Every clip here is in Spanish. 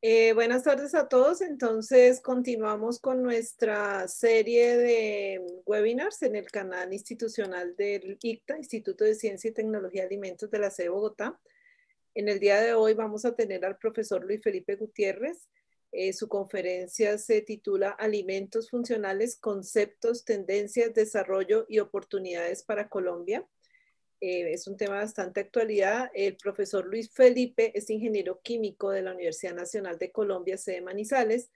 Buenas tardes a todos. Entonces, continuamos con nuestra serie de webinars en el canal institucional del ICTA, Instituto de Ciencia y Tecnología de Alimentos de la sede de Bogotá. En el día de hoy vamos a tener al profesor Luis Felipe Gutiérrez. Su conferencia se titula Alimentos Funcionales, Conceptos, Tendencias, Desarrollo y Oportunidades para Colombia. Es un tema bastante actualidad. El profesor Luis Felipe es ingeniero químico de la Universidad Nacional de Colombia, sede Manizales.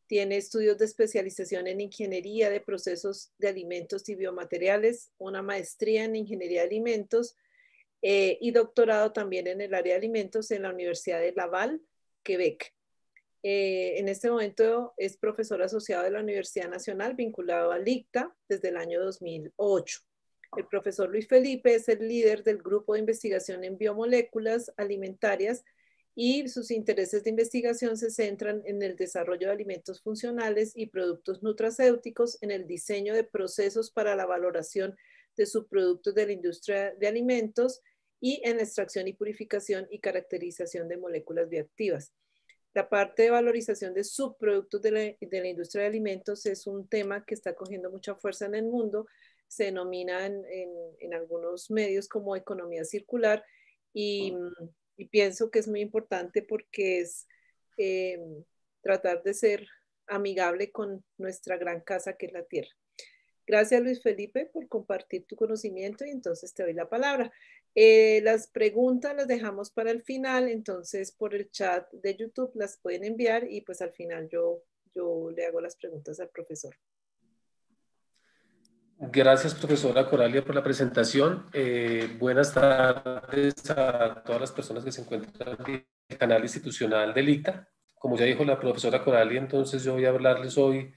Tiene estudios de especialización en ingeniería de procesos de alimentos y biomateriales, una maestría en ingeniería de alimentos y doctorado también en el área de alimentos en la Universidad de Laval, Quebec. En este momento es profesor asociado de la Universidad Nacional vinculado al ICTA desde el año 2008. El profesor Luis Felipe es el líder del grupo de investigación en biomoléculas alimentarias y sus intereses de investigación se centran en el desarrollo de alimentos funcionales y productos nutracéuticos, en el diseño de procesos para la valoración de subproductos de la industria de alimentos y en la extracción y purificación y caracterización de moléculas bioactivas. La parte de valorización de subproductos de la industria de alimentos es un tema que está cogiendo mucha fuerza en el mundo. Se denomina en algunos medios como economía circular y, y pienso que es muy importante porque es eh, tratar de ser amigable con nuestra gran casa que es la tierra. Gracias, Luis Felipe, por compartir tu conocimiento y entonces te doy la palabra. Las preguntas las dejamos para el final, entonces por el chat de YouTube las pueden enviar y pues al final yo le hago las preguntas al profesor. Gracias, profesora Coralia, por la presentación. Buenas tardes a todas las personas que se encuentran en el canal institucional del ICTA. Como ya dijo la profesora Coralia, entonces yo voy a hablarles hoy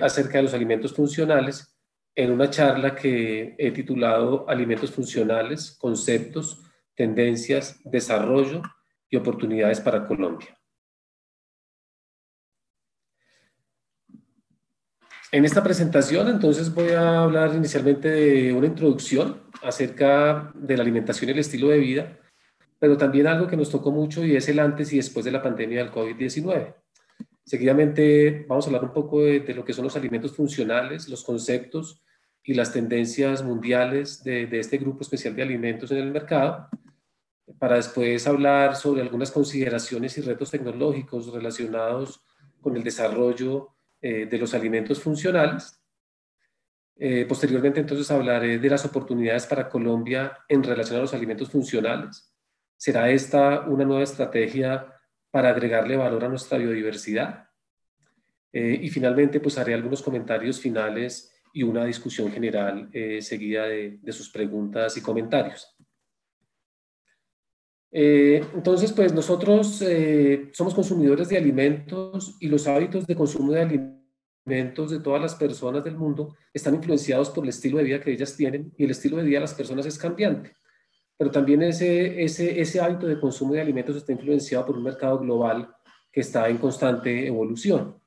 acerca de los alimentos funcionales en una charla que he titulado Alimentos Funcionales, Conceptos, Tendencias, Desarrollo y Oportunidades para Colombia. En esta presentación, entonces, voy a hablar inicialmente de una introducción acerca de la alimentación y el estilo de vida, pero también algo que nos tocó mucho y es el antes y después de la pandemia del COVID-19. Seguidamente vamos a hablar un poco de lo que son los alimentos funcionales, los conceptos y las tendencias mundiales de este grupo especial de alimentos en el mercado, para después hablar sobre algunas consideraciones y retos tecnológicos relacionados con el desarrollo de los alimentos funcionales. Posteriormente, entonces, hablaré de las oportunidades para Colombia en relación a los alimentos funcionales. ¿Será esta una nueva estrategia para agregarle valor a nuestra biodiversidad? Y finalmente, pues haré algunos comentarios finales y una discusión general seguida de sus preguntas y comentarios. Entonces, pues nosotros somos consumidores de alimentos y los hábitos de consumo de alimentos de todas las personas del mundo están influenciados por el estilo de vida que ellas tienen, y el estilo de vida de las personas es cambiante. Pero también ese hábito de consumo de alimentos está influenciado por un mercado global que está en constante evolución.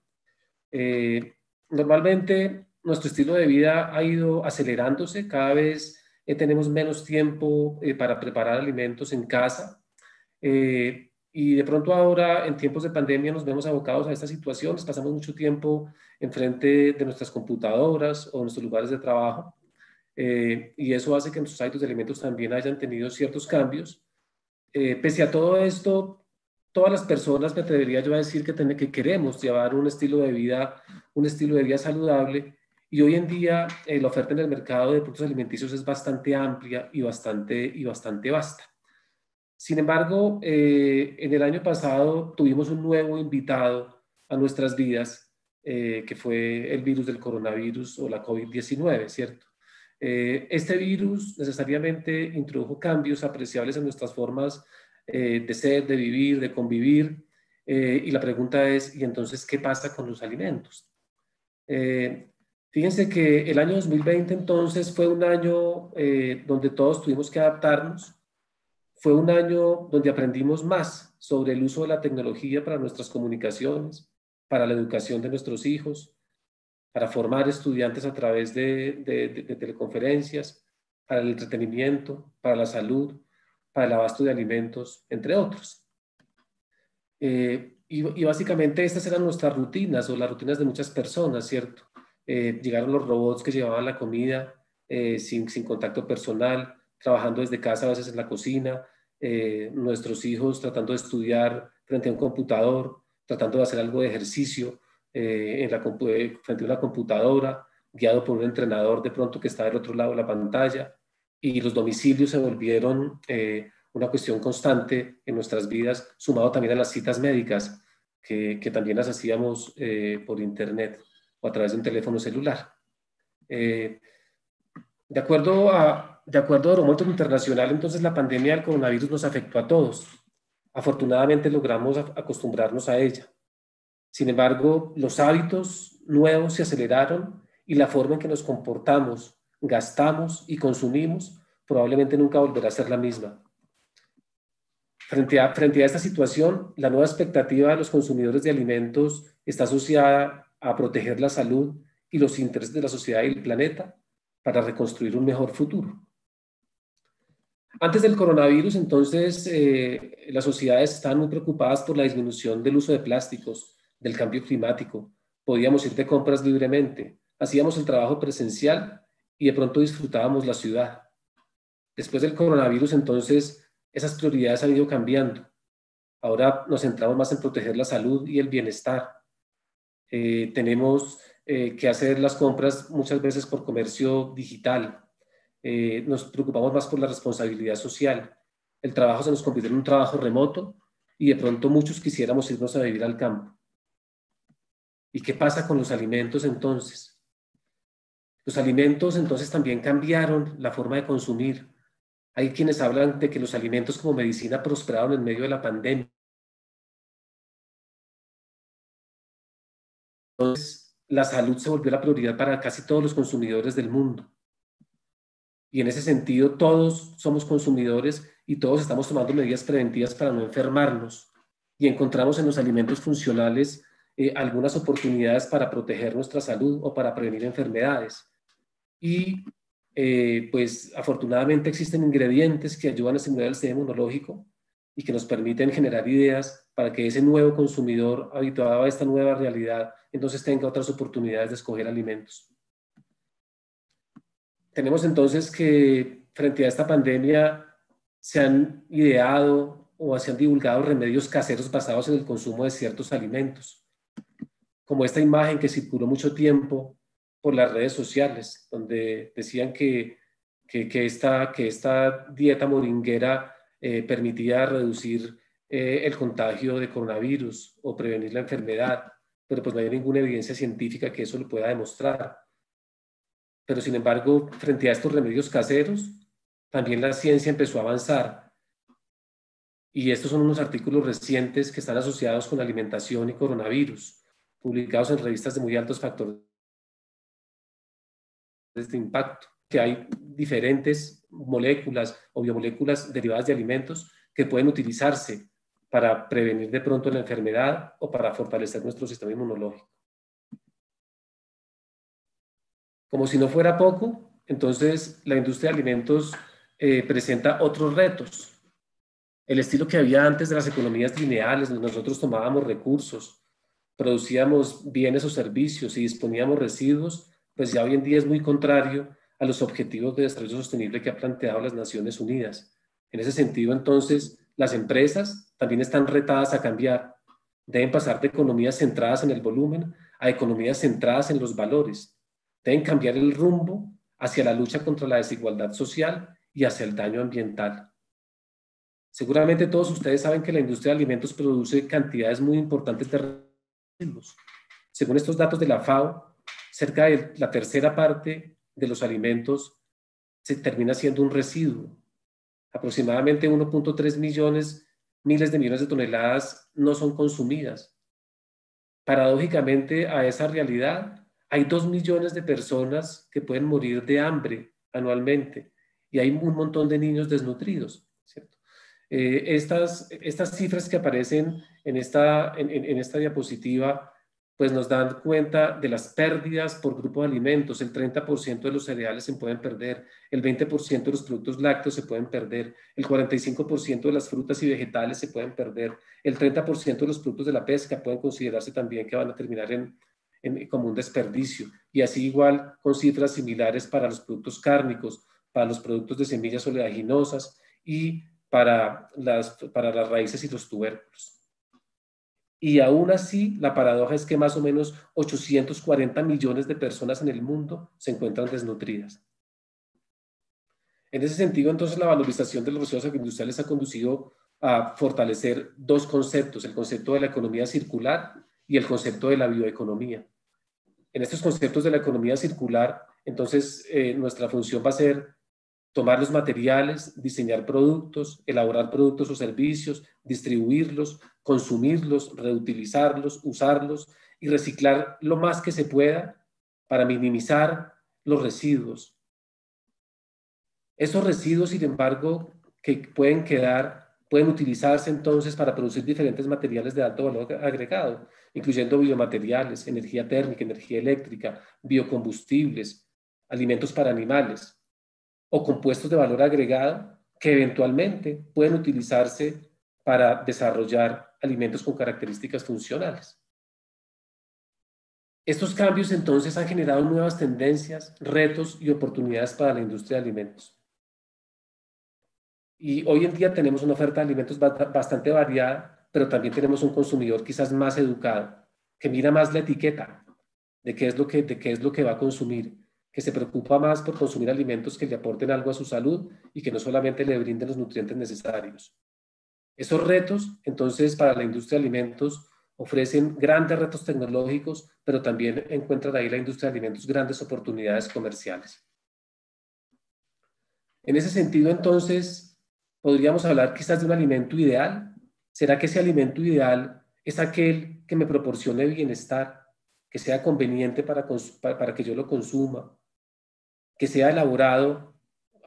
Normalmente nuestro estilo de vida ha ido acelerándose, cada vez tenemos menos tiempo para preparar alimentos en casa. Y de pronto ahora, en tiempos de pandemia, nos vemos abocados a estas situaciones, pasamos mucho tiempo enfrente de nuestras computadoras o nuestros lugares de trabajo, y eso hace que nuestros hábitos de alimentos también hayan tenido ciertos cambios. Pese a todo esto, todas las personas, me atrevería yo a decir que queremos llevar un estilo de vida saludable, y hoy en día la oferta en el mercado de productos alimenticios es bastante amplia y bastante vasta. Sin embargo, en el año pasado tuvimos un nuevo invitado a nuestras vidas, que fue el virus del coronavirus o la COVID-19, ¿cierto? Este virus necesariamente introdujo cambios apreciables en nuestras formas de ser, de vivir, de convivir, y la pregunta es, ¿y entonces qué pasa con los alimentos? Fíjense que el año 2020 entonces fue un año donde todos tuvimos que adaptarnos. Fue un año donde aprendimos más sobre el uso de la tecnología para nuestras comunicaciones, para la educación de nuestros hijos, para formar estudiantes a través de teleconferencias, para el entretenimiento, para la salud, para el abasto de alimentos, entre otros. y básicamente estas eran nuestras rutinas o las rutinas de muchas personas, ¿cierto? Llegaron los robots que llevaban la comida sin contacto personal, trabajando desde casa, a veces en la cocina, nuestros hijos tratando de estudiar frente a un computador, tratando de hacer algo de ejercicio frente a una computadora, guiado por un entrenador de pronto que está del otro lado de la pantalla, y los domicilios se volvieron una cuestión constante en nuestras vidas, sumado también a las citas médicas, que también las hacíamos por internet o a través de un teléfono celular. De acuerdo a Euromonitor Internacional, entonces la pandemia del coronavirus nos afectó a todos. Afortunadamente logramos acostumbrarnos a ella. Sin embargo, los hábitos nuevos se aceleraron y la forma en que nos comportamos, gastamos y consumimos probablemente nunca volverá a ser la misma. Frente a esta situación, la nueva expectativa de los consumidores de alimentos está asociada a proteger la salud y los intereses de la sociedad y el planeta para reconstruir un mejor futuro. Antes del coronavirus, entonces, las sociedades estaban muy preocupadas por la disminución del uso de plásticos, del cambio climático. Podíamos ir de compras libremente, hacíamos el trabajo presencial y de pronto disfrutábamos la ciudad. Después del coronavirus, entonces, esas prioridades han ido cambiando. Ahora nos centramos más en proteger la salud y el bienestar. Tenemos que hacer las compras muchas veces por comercio digital. Nos preocupamos más por la responsabilidad social. El trabajo se nos convirtió en un trabajo remoto y de pronto muchos quisiéramos irnos a vivir al campo. ¿Y qué pasa con los alimentos entonces? Los alimentos entonces también cambiaron la forma de consumir. Hay quienes hablan de que los alimentos como medicina prosperaron en medio de la pandemia. Entonces, la salud se volvió la prioridad para casi todos los consumidores del mundo. Y en ese sentido, todos somos consumidores y todos estamos tomando medidas preventivas para no enfermarnos. Y encontramos en los alimentos funcionales algunas oportunidades para proteger nuestra salud o para prevenir enfermedades. Y pues afortunadamente existen ingredientes que ayudan a estimular el sistema inmunológico y que nos permiten generar ideas para que ese nuevo consumidor habituado a esta nueva realidad entonces tenga otras oportunidades de escoger alimentos. Tenemos entonces que frente a esta pandemia se han ideado o se han divulgado remedios caseros basados en el consumo de ciertos alimentos, como esta imagen que circuló mucho tiempo por las redes sociales, donde decían que esta dieta moringuera permitía reducir el contagio de coronavirus o prevenir la enfermedad, pero pues no hay ninguna evidencia científica que eso lo pueda demostrar. Pero sin embargo, frente a estos remedios caseros, también la ciencia empezó a avanzar. Y estos son unos artículos recientes que están asociados con alimentación y coronavirus, publicados en revistas de muy altos factores de impacto, que hay diferentes moléculas o biomoléculas derivadas de alimentos que pueden utilizarse para prevenir de pronto la enfermedad o para fortalecer nuestro sistema inmunológico. Como si no fuera poco, entonces la industria de alimentos presenta otros retos. El estilo que había antes de las economías lineales, donde nosotros tomábamos recursos, producíamos bienes o servicios y disponíamos residuos, pues ya hoy en día es muy contrario a los objetivos de desarrollo sostenible que ha planteado las Naciones Unidas. En ese sentido, entonces, las empresas también están retadas a cambiar. Deben pasar de economías centradas en el volumen a economías centradas en los valores. Deben cambiar el rumbo hacia la lucha contra la desigualdad social y hacia el daño ambiental. Seguramente todos ustedes saben que la industria de alimentos produce cantidades muy importantes de residuos. Según estos datos de la FAO, cerca de la tercera parte de los alimentos se termina siendo un residuo. Aproximadamente 1.3 miles de millones de toneladas no son consumidas. Paradójicamente, a esa realidad hay 2 millones de personas que pueden morir de hambre anualmente y hay un montón de niños desnutridos, ¿cierto? Estas cifras que aparecen en esta diapositiva pues nos dan cuenta de las pérdidas por grupo de alimentos. El 30% de los cereales se pueden perder, el 20% de los productos lácteos se pueden perder, el 45% de las frutas y vegetales se pueden perder, el 30% de los productos de la pesca pueden considerarse también que van a terminar como un desperdicio. Y así igual con cifras similares para los productos cárnicos, para los productos de semillas oleaginosas y para las raíces y los tubérculos. Y aún así, la paradoja es que más o menos 840 millones de personas en el mundo se encuentran desnutridas. En ese sentido, entonces, la valorización de los residuos agroindustriales ha conducido a fortalecer dos conceptos, el concepto de la economía circular y el concepto de la bioeconomía. En estos conceptos de la economía circular, entonces, nuestra función va a ser tomar los materiales, diseñar productos, elaborar productos o servicios, distribuirlos, consumirlos, reutilizarlos, usarlos y reciclar lo más que se pueda para minimizar los residuos. Esos residuos, sin embargo, que pueden quedar, pueden utilizarse entonces para producir diferentes materiales de alto valor agregado, incluyendo biomateriales, energía térmica, energía eléctrica, biocombustibles, alimentos para animales o compuestos de valor agregado que eventualmente pueden utilizarse para desarrollar alimentos con características funcionales. Estos cambios entonces han generado nuevas tendencias, retos y oportunidades para la industria de alimentos. Y hoy en día tenemos una oferta de alimentos bastante variada, pero también tenemos un consumidor quizás más educado, que mira más la etiqueta de qué es lo que va a consumir, que se preocupa más por consumir alimentos que le aporten algo a su salud y que no solamente le brinden los nutrientes necesarios. Esos retos, entonces, para la industria de alimentos ofrecen grandes retos tecnológicos, pero también encuentran ahí la industria de alimentos grandes oportunidades comerciales. En ese sentido, entonces, podríamos hablar quizás de un alimento ideal. ¿Será que ese alimento ideal es aquel que me proporcione bienestar, que sea conveniente para que yo lo consuma, que sea elaborado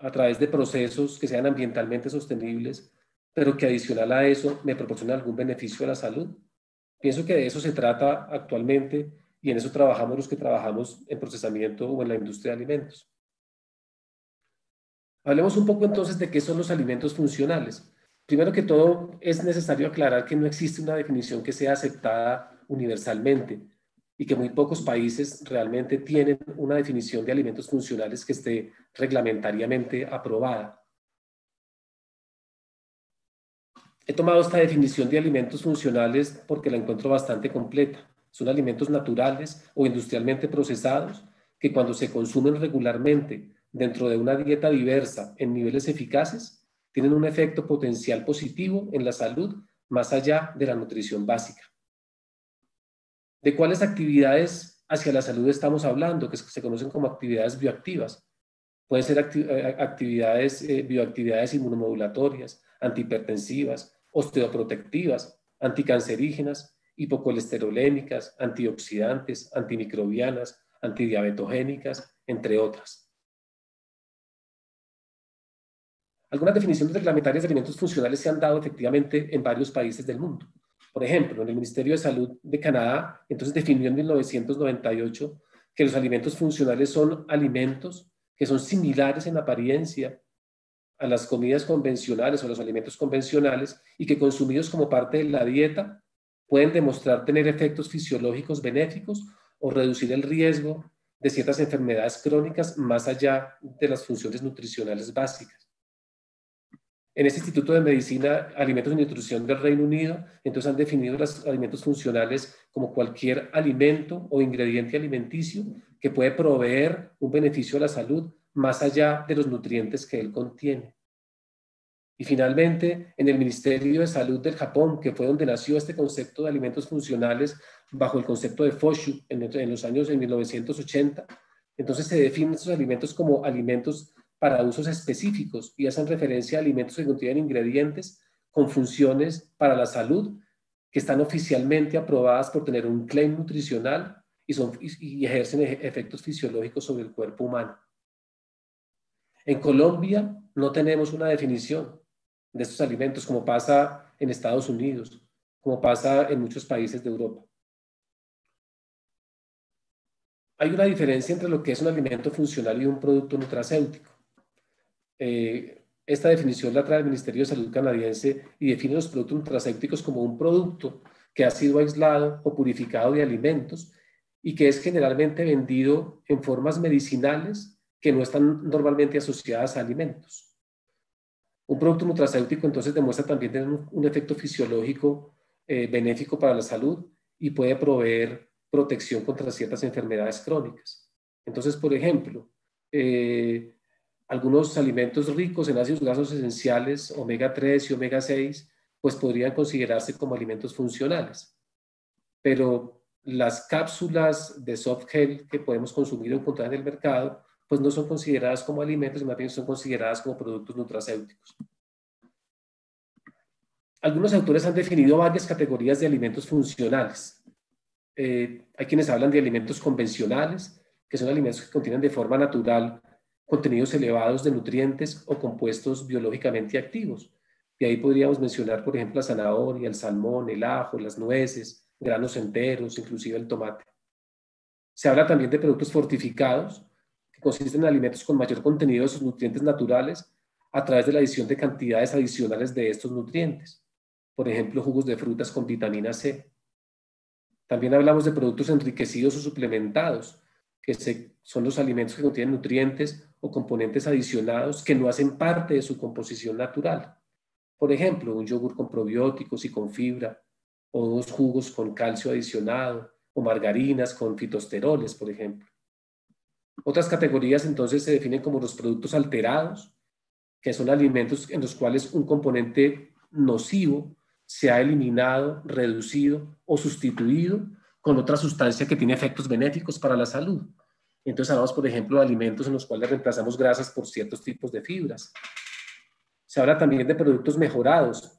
a través de procesos que sean ambientalmente sostenibles, pero que adicional a eso me proporcione algún beneficio a la salud? Pienso que de eso se trata actualmente y en eso trabajamos los que trabajamos en procesamiento o en la industria de alimentos. Hablemos un poco entonces de qué son los alimentos funcionales. Primero que todo, es necesario aclarar que no existe una definición que sea aceptada universalmente y que muy pocos países realmente tienen una definición de alimentos funcionales que esté reglamentariamente aprobada. He tomado esta definición de alimentos funcionales porque la encuentro bastante completa. Son alimentos naturales o industrialmente procesados que cuando se consumen regularmente dentro de una dieta diversa en niveles eficaces, tienen un efecto potencial positivo en la salud más allá de la nutrición básica. ¿De cuáles actividades hacia la salud estamos hablando? Que se conocen como actividades bioactivas. Pueden ser bioactividades inmunomodulatorias, antihipertensivas, osteoprotectivas, anticancerígenas, hipocolesterolémicas, antioxidantes, antimicrobianas, antidiabetogénicas, entre otras. Algunas definiciones reglamentarias de alimentos funcionales se han dado efectivamente en varios países del mundo. Por ejemplo, en el Ministerio de Salud de Canadá, entonces definió en 1998 que los alimentos funcionales son alimentos que son similares en apariencia a las comidas convencionales o los alimentos convencionales y que consumidos como parte de la dieta pueden demostrar tener efectos fisiológicos benéficos o reducir el riesgo de ciertas enfermedades crónicas más allá de las funciones nutricionales básicas. En este Instituto de Medicina, Alimentos y Nutrición del Reino Unido, entonces han definido los alimentos funcionales como cualquier alimento o ingrediente alimenticio que puede proveer un beneficio a la salud más allá de los nutrientes que él contiene. Y finalmente, en el Ministerio de Salud del Japón, que fue donde nació este concepto de alimentos funcionales bajo el concepto de Foshu en los años 1980, entonces se definen estos alimentos como alimentos para usos específicos y hacen referencia a alimentos que contienen ingredientes con funciones para la salud que están oficialmente aprobadas por tener un claim nutricional y ejercen efectos fisiológicos sobre el cuerpo humano. En Colombia no tenemos una definición de estos alimentos como pasa en Estados Unidos, como pasa en muchos países de Europa. hay una diferencia entre lo que es un alimento funcional y un producto nutracéutico. Esta definición la trae el Ministerio de Salud canadiense y define los productos nutracéuticos como un producto que ha sido aislado o purificado de alimentos y que es generalmente vendido en formas medicinales que no están normalmente asociadas a alimentos. Un producto nutracéutico entonces demuestra también tener un efecto fisiológico benéfico para la salud y puede proveer protección contra ciertas enfermedades crónicas. Entonces, por ejemplo, algunos alimentos ricos en ácidos grasos esenciales, omega 3 y omega 6, pues podrían considerarse como alimentos funcionales. Pero las cápsulas de soft gel que podemos consumir o encontrar en el mercado, pues no son consideradas como alimentos, más bien son consideradas como productos nutracéuticos. Algunos autores han definido varias categorías de alimentos funcionales. Hay quienes hablan de alimentos convencionales, que son alimentos que contienen de forma natural contenidos elevados de nutrientes o compuestos biológicamente activos. Y ahí podríamos mencionar, por ejemplo, la zanahoria, el salmón, el ajo, las nueces, granos enteros, inclusive el tomate. Se habla también de productos fortificados, que consisten en alimentos con mayor contenido de sus nutrientes naturales a través de la adición de cantidades adicionales de estos nutrientes. Por ejemplo, jugos de frutas con vitamina C. También hablamos de productos enriquecidos o suplementados, que son los alimentos que contienen nutrientes o componentes adicionados que no hacen parte de su composición natural. Por ejemplo, un yogur con probióticos y con fibra, o unos jugos con calcio adicionado, o margarinas con fitosteroles, por ejemplo. Otras categorías entonces se definen como los productos alterados, que son alimentos en los cuales un componente nocivo se ha eliminado, reducido o sustituido con otra sustancia que tiene efectos benéficos para la salud. Entonces hablamos, por ejemplo, de alimentos en los cuales reemplazamos grasas por ciertos tipos de fibras. Se habla también de productos mejorados.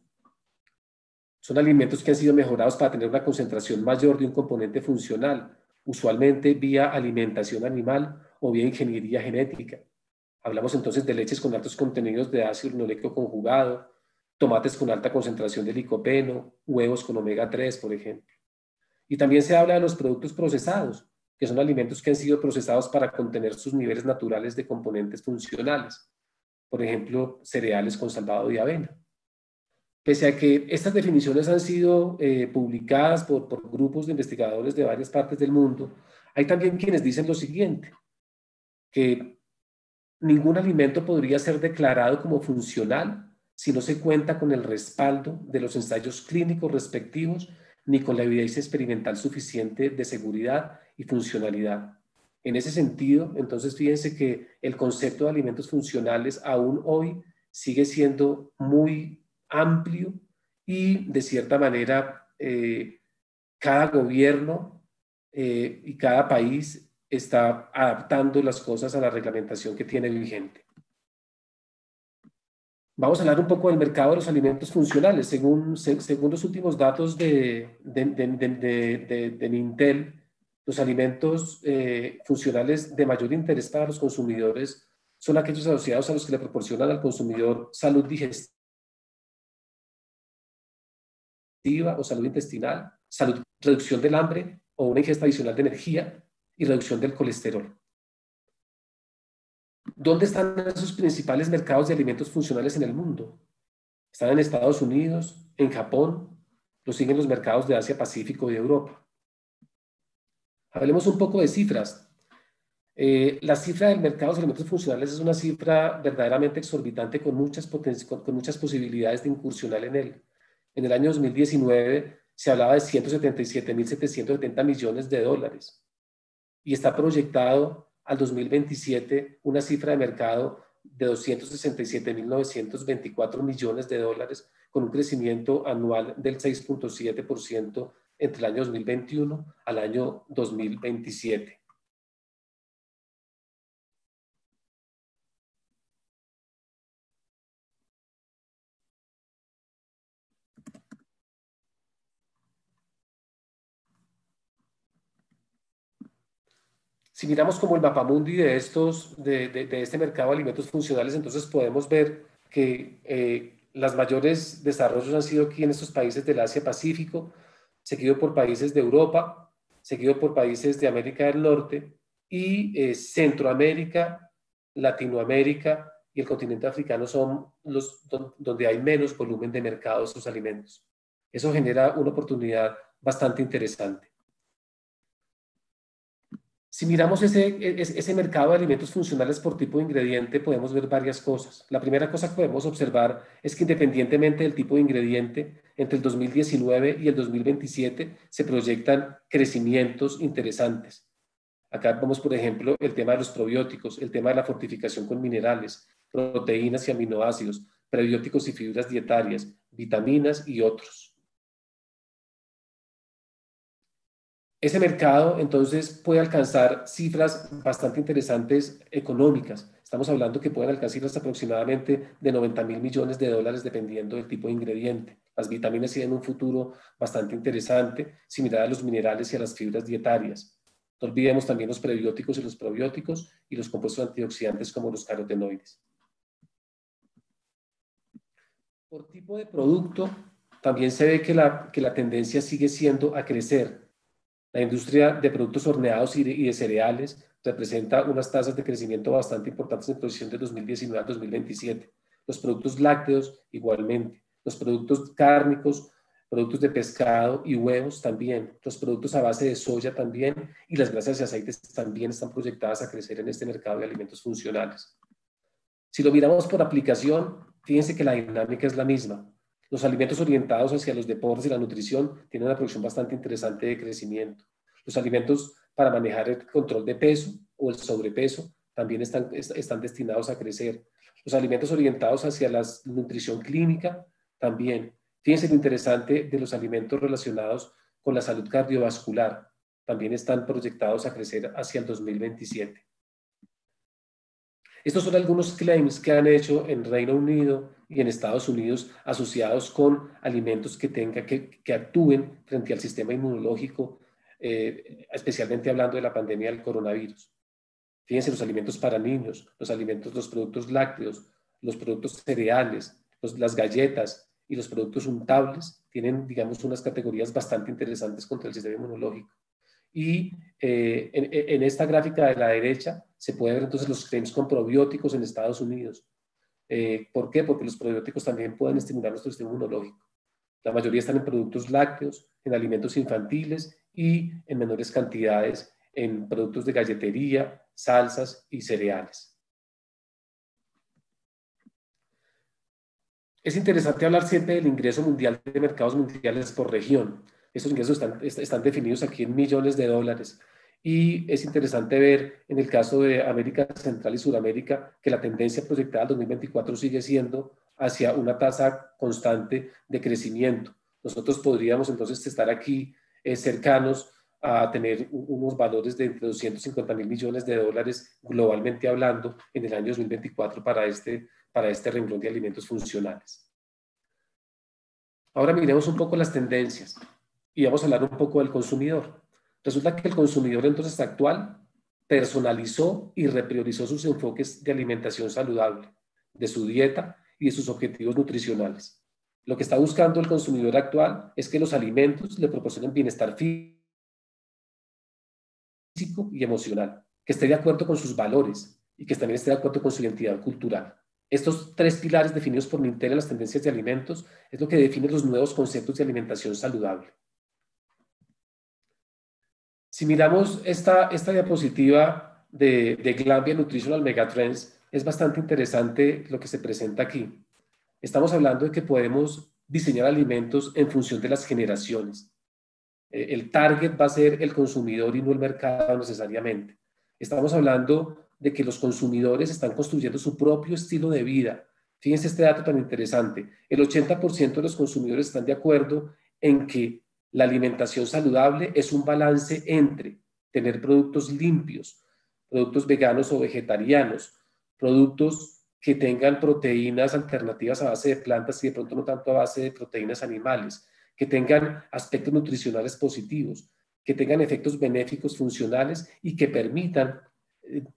Son alimentos que han sido mejorados para tener una concentración mayor de un componente funcional, usualmente vía alimentación animal o vía ingeniería genética. Hablamos entonces de leches con altos contenidos de ácido linoleico conjugado, tomates con alta concentración de licopeno, huevos con omega 3, por ejemplo. Y también se habla de los productos procesados, que son alimentos que han sido procesados para contener sus niveles naturales de componentes funcionales. Por ejemplo, cereales con salvado de avena. Pese a que estas definiciones han sido publicadas por grupos de investigadores de varias partes del mundo, hay también quienes dicen lo siguiente, que ningún alimento podría ser declarado como funcional si no se cuenta con el respaldo de los ensayos clínicos respectivos ni con la evidencia experimental suficiente de seguridad y funcionalidad. En ese sentido, entonces fíjense que el concepto de alimentos funcionales aún hoy sigue siendo muy amplio y de cierta manera cada gobierno y cada país está adaptando las cosas a la reglamentación que tiene vigente. Vamos a hablar un poco del mercado de los alimentos funcionales. Según los últimos datos de Mintel, los alimentos funcionales de mayor interés para los consumidores son aquellos asociados a los que le proporcionan al consumidor salud digestiva o salud intestinal, reducción del hambre o una ingesta adicional de energía y reducción del colesterol. ¿Dónde están esos principales mercados de alimentos funcionales en el mundo? Están en Estados Unidos, en Japón, lo siguen los mercados de Asia, Pacífico y Europa. Hablemos un poco de cifras. La cifra del mercado de alimentos funcionales es una cifra verdaderamente exorbitante con muchas posibilidades de incursionar en él. En el año 2019 se hablaba de 177.770 millones de dólares y está proyectado al 2027 una cifra de mercado de 267.924 millones de dólares con un crecimiento anual del 6.7% entre el año 2021 al año 2027. Si miramos como el mapamundi de este mercado de alimentos funcionales, entonces podemos ver que los mayores desarrollos han sido aquí en estos países del Asia-Pacífico, seguido por países de Europa, seguido por países de América del Norte y Centroamérica, Latinoamérica y el continente africano son los donde hay menos volumen de mercado de estos alimentos. Eso genera una oportunidad bastante interesante. Si miramos ese mercado de alimentos funcionales por tipo de ingrediente, podemos ver varias cosas. La primera cosa que podemos observar es que independientemente del tipo de ingrediente, entre el 2019 y el 2027 se proyectan crecimientos interesantes. Acá vemos, por ejemplo, el tema de los probióticos, el tema de la fortificación con minerales, proteínas y aminoácidos, prebióticos y fibras dietarias, vitaminas y otros. Ese mercado entonces puede alcanzar cifras bastante interesantes económicas. Estamos hablando que pueden alcanzar cifras aproximadamente de 90.000 millones de dólares dependiendo del tipo de ingrediente. Las vitaminas tienen un futuro bastante interesante, similar a los minerales y a las fibras dietarias. No olvidemos también los prebióticos y los probióticos y los compuestos antioxidantes como los carotenoides. Por tipo de producto, también se ve que la tendencia sigue siendo a crecer. La industria de productos horneados y de cereales representa unas tasas de crecimiento bastante importantes en proyección de 2019 a 2027. Los productos lácteos igualmente, los productos cárnicos, productos de pescado y huevos también, los productos a base de soya también y las grasas y aceites también están proyectadas a crecer en este mercado de alimentos funcionales. Si lo miramos por aplicación, fíjense que la dinámica es la misma. Los alimentos orientados hacia los deportes y la nutrición tienen una producción bastante interesante de crecimiento. Los alimentos para manejar el control de peso o el sobrepeso también están destinados a crecer. Los alimentos orientados hacia la nutrición clínica también. Fíjense lo interesante de los alimentos relacionados con la salud cardiovascular. También están proyectados a crecer hacia el 2027. Estos son algunos claims que han hecho en Reino Unido y en Estados Unidos asociados con alimentos que actúen frente al sistema inmunológico, especialmente hablando de la pandemia del coronavirus. Fíjense, los alimentos para niños, los productos lácteos, los productos cereales, las galletas y los productos untables tienen, digamos, unas categorías bastante interesantes contra el sistema inmunológico. Y en esta gráfica de la derecha se puede ver entonces los claims con probióticos en Estados Unidos. ¿Por qué? Porque los probióticos también pueden estimular nuestro sistema inmunológico. La mayoría están en productos lácteos, en alimentos infantiles y en menores cantidades en productos de galletería, salsas y cereales. Es interesante hablar siempre del ingreso mundial de mercados mundiales por región. Estos ingresos están definidos aquí en millones de dólares. Y es interesante ver en el caso de América Central y Sudamérica que la tendencia proyectada al 2024 sigue siendo hacia una tasa constante de crecimiento. Nosotros podríamos entonces estar aquí cercanos a tener unos valores de entre 250.000 millones de dólares globalmente hablando en el año 2024 para este renglón de alimentos funcionales. Ahora miremos un poco las tendencias y vamos a hablar un poco del consumidor. Resulta que el consumidor entonces actual personalizó y repriorizó sus enfoques de alimentación saludable, de su dieta y de sus objetivos nutricionales. Lo que está buscando el consumidor actual es que los alimentos le proporcionen bienestar físico y emocional, que esté de acuerdo con sus valores y que también esté de acuerdo con su identidad cultural. Estos tres pilares definidos por Mintel en las tendencias de alimentos es lo que define los nuevos conceptos de alimentación saludable. Si miramos esta diapositiva de Glanbia Nutritional Megatrends, es bastante interesante lo que se presenta aquí. Estamos hablando de que podemos diseñar alimentos en función de las generaciones. El target va a ser el consumidor y no el mercado necesariamente. Estamos hablando de que los consumidores están construyendo su propio estilo de vida. Fíjense este dato tan interesante. El 80% de los consumidores están de acuerdo en que la alimentación saludable es un balance entre tener productos limpios, productos veganos o vegetarianos, productos que tengan proteínas alternativas a base de plantas y de pronto no tanto a base de proteínas animales, que tengan aspectos nutricionales positivos, que tengan efectos benéficos funcionales y que permitan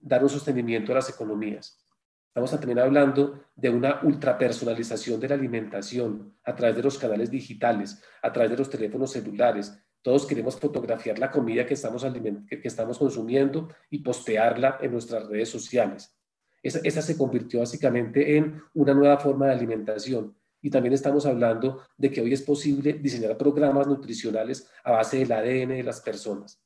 dar un sostenimiento a las economías. Estamos también hablando de una ultrapersonalización de la alimentación a través de los canales digitales, a través de los teléfonos celulares, Todos queremos fotografiar la comida que estamos consumiendo y postearla en nuestras redes sociales. Esa se convirtió básicamente en una nueva forma de alimentación. Y también estamos hablando de que hoy es posible diseñar programas nutricionales a base del ADN de las personas.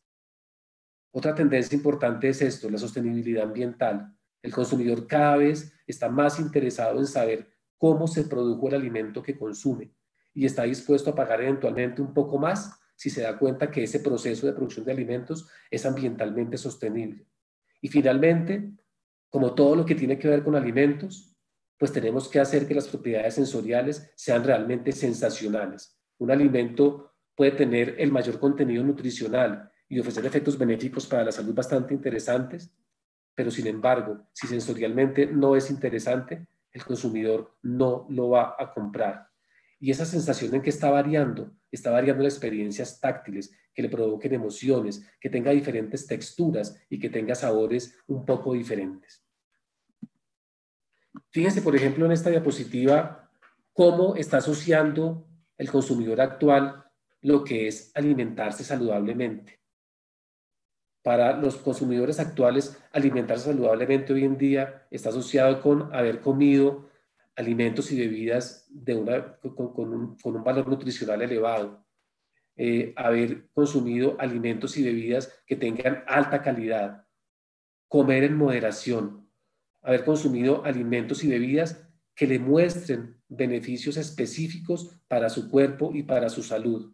Otra tendencia importante es esto, la sostenibilidad ambiental. El consumidor cada vez está más interesado en saber cómo se produjo el alimento que consume y está dispuesto a pagar eventualmente un poco más si se da cuenta que ese proceso de producción de alimentos es ambientalmente sostenible. Y finalmente, como todo lo que tiene que ver con alimentos, pues tenemos que hacer que las propiedades sensoriales sean realmente sensacionales. Un alimento puede tener el mayor contenido nutricional y ofrecer efectos benéficos para la salud bastante interesantes, pero sin embargo, si sensorialmente no es interesante, el consumidor no lo va a comprar. Y esa sensación en que está variando las experiencias táctiles, que le provoquen emociones, que tenga diferentes texturas y que tenga sabores un poco diferentes. Fíjense, por ejemplo, en esta diapositiva, cómo está asociando el consumidor actual lo que es alimentarse saludablemente. Para los consumidores actuales, alimentarse saludablemente hoy en día está asociado con haber comido alimentos y bebidas con un valor nutricional elevado, haber consumido alimentos y bebidas que tengan alta calidad, comer en moderación, haber consumido alimentos y bebidas que le muestren beneficios específicos para su cuerpo y para su salud.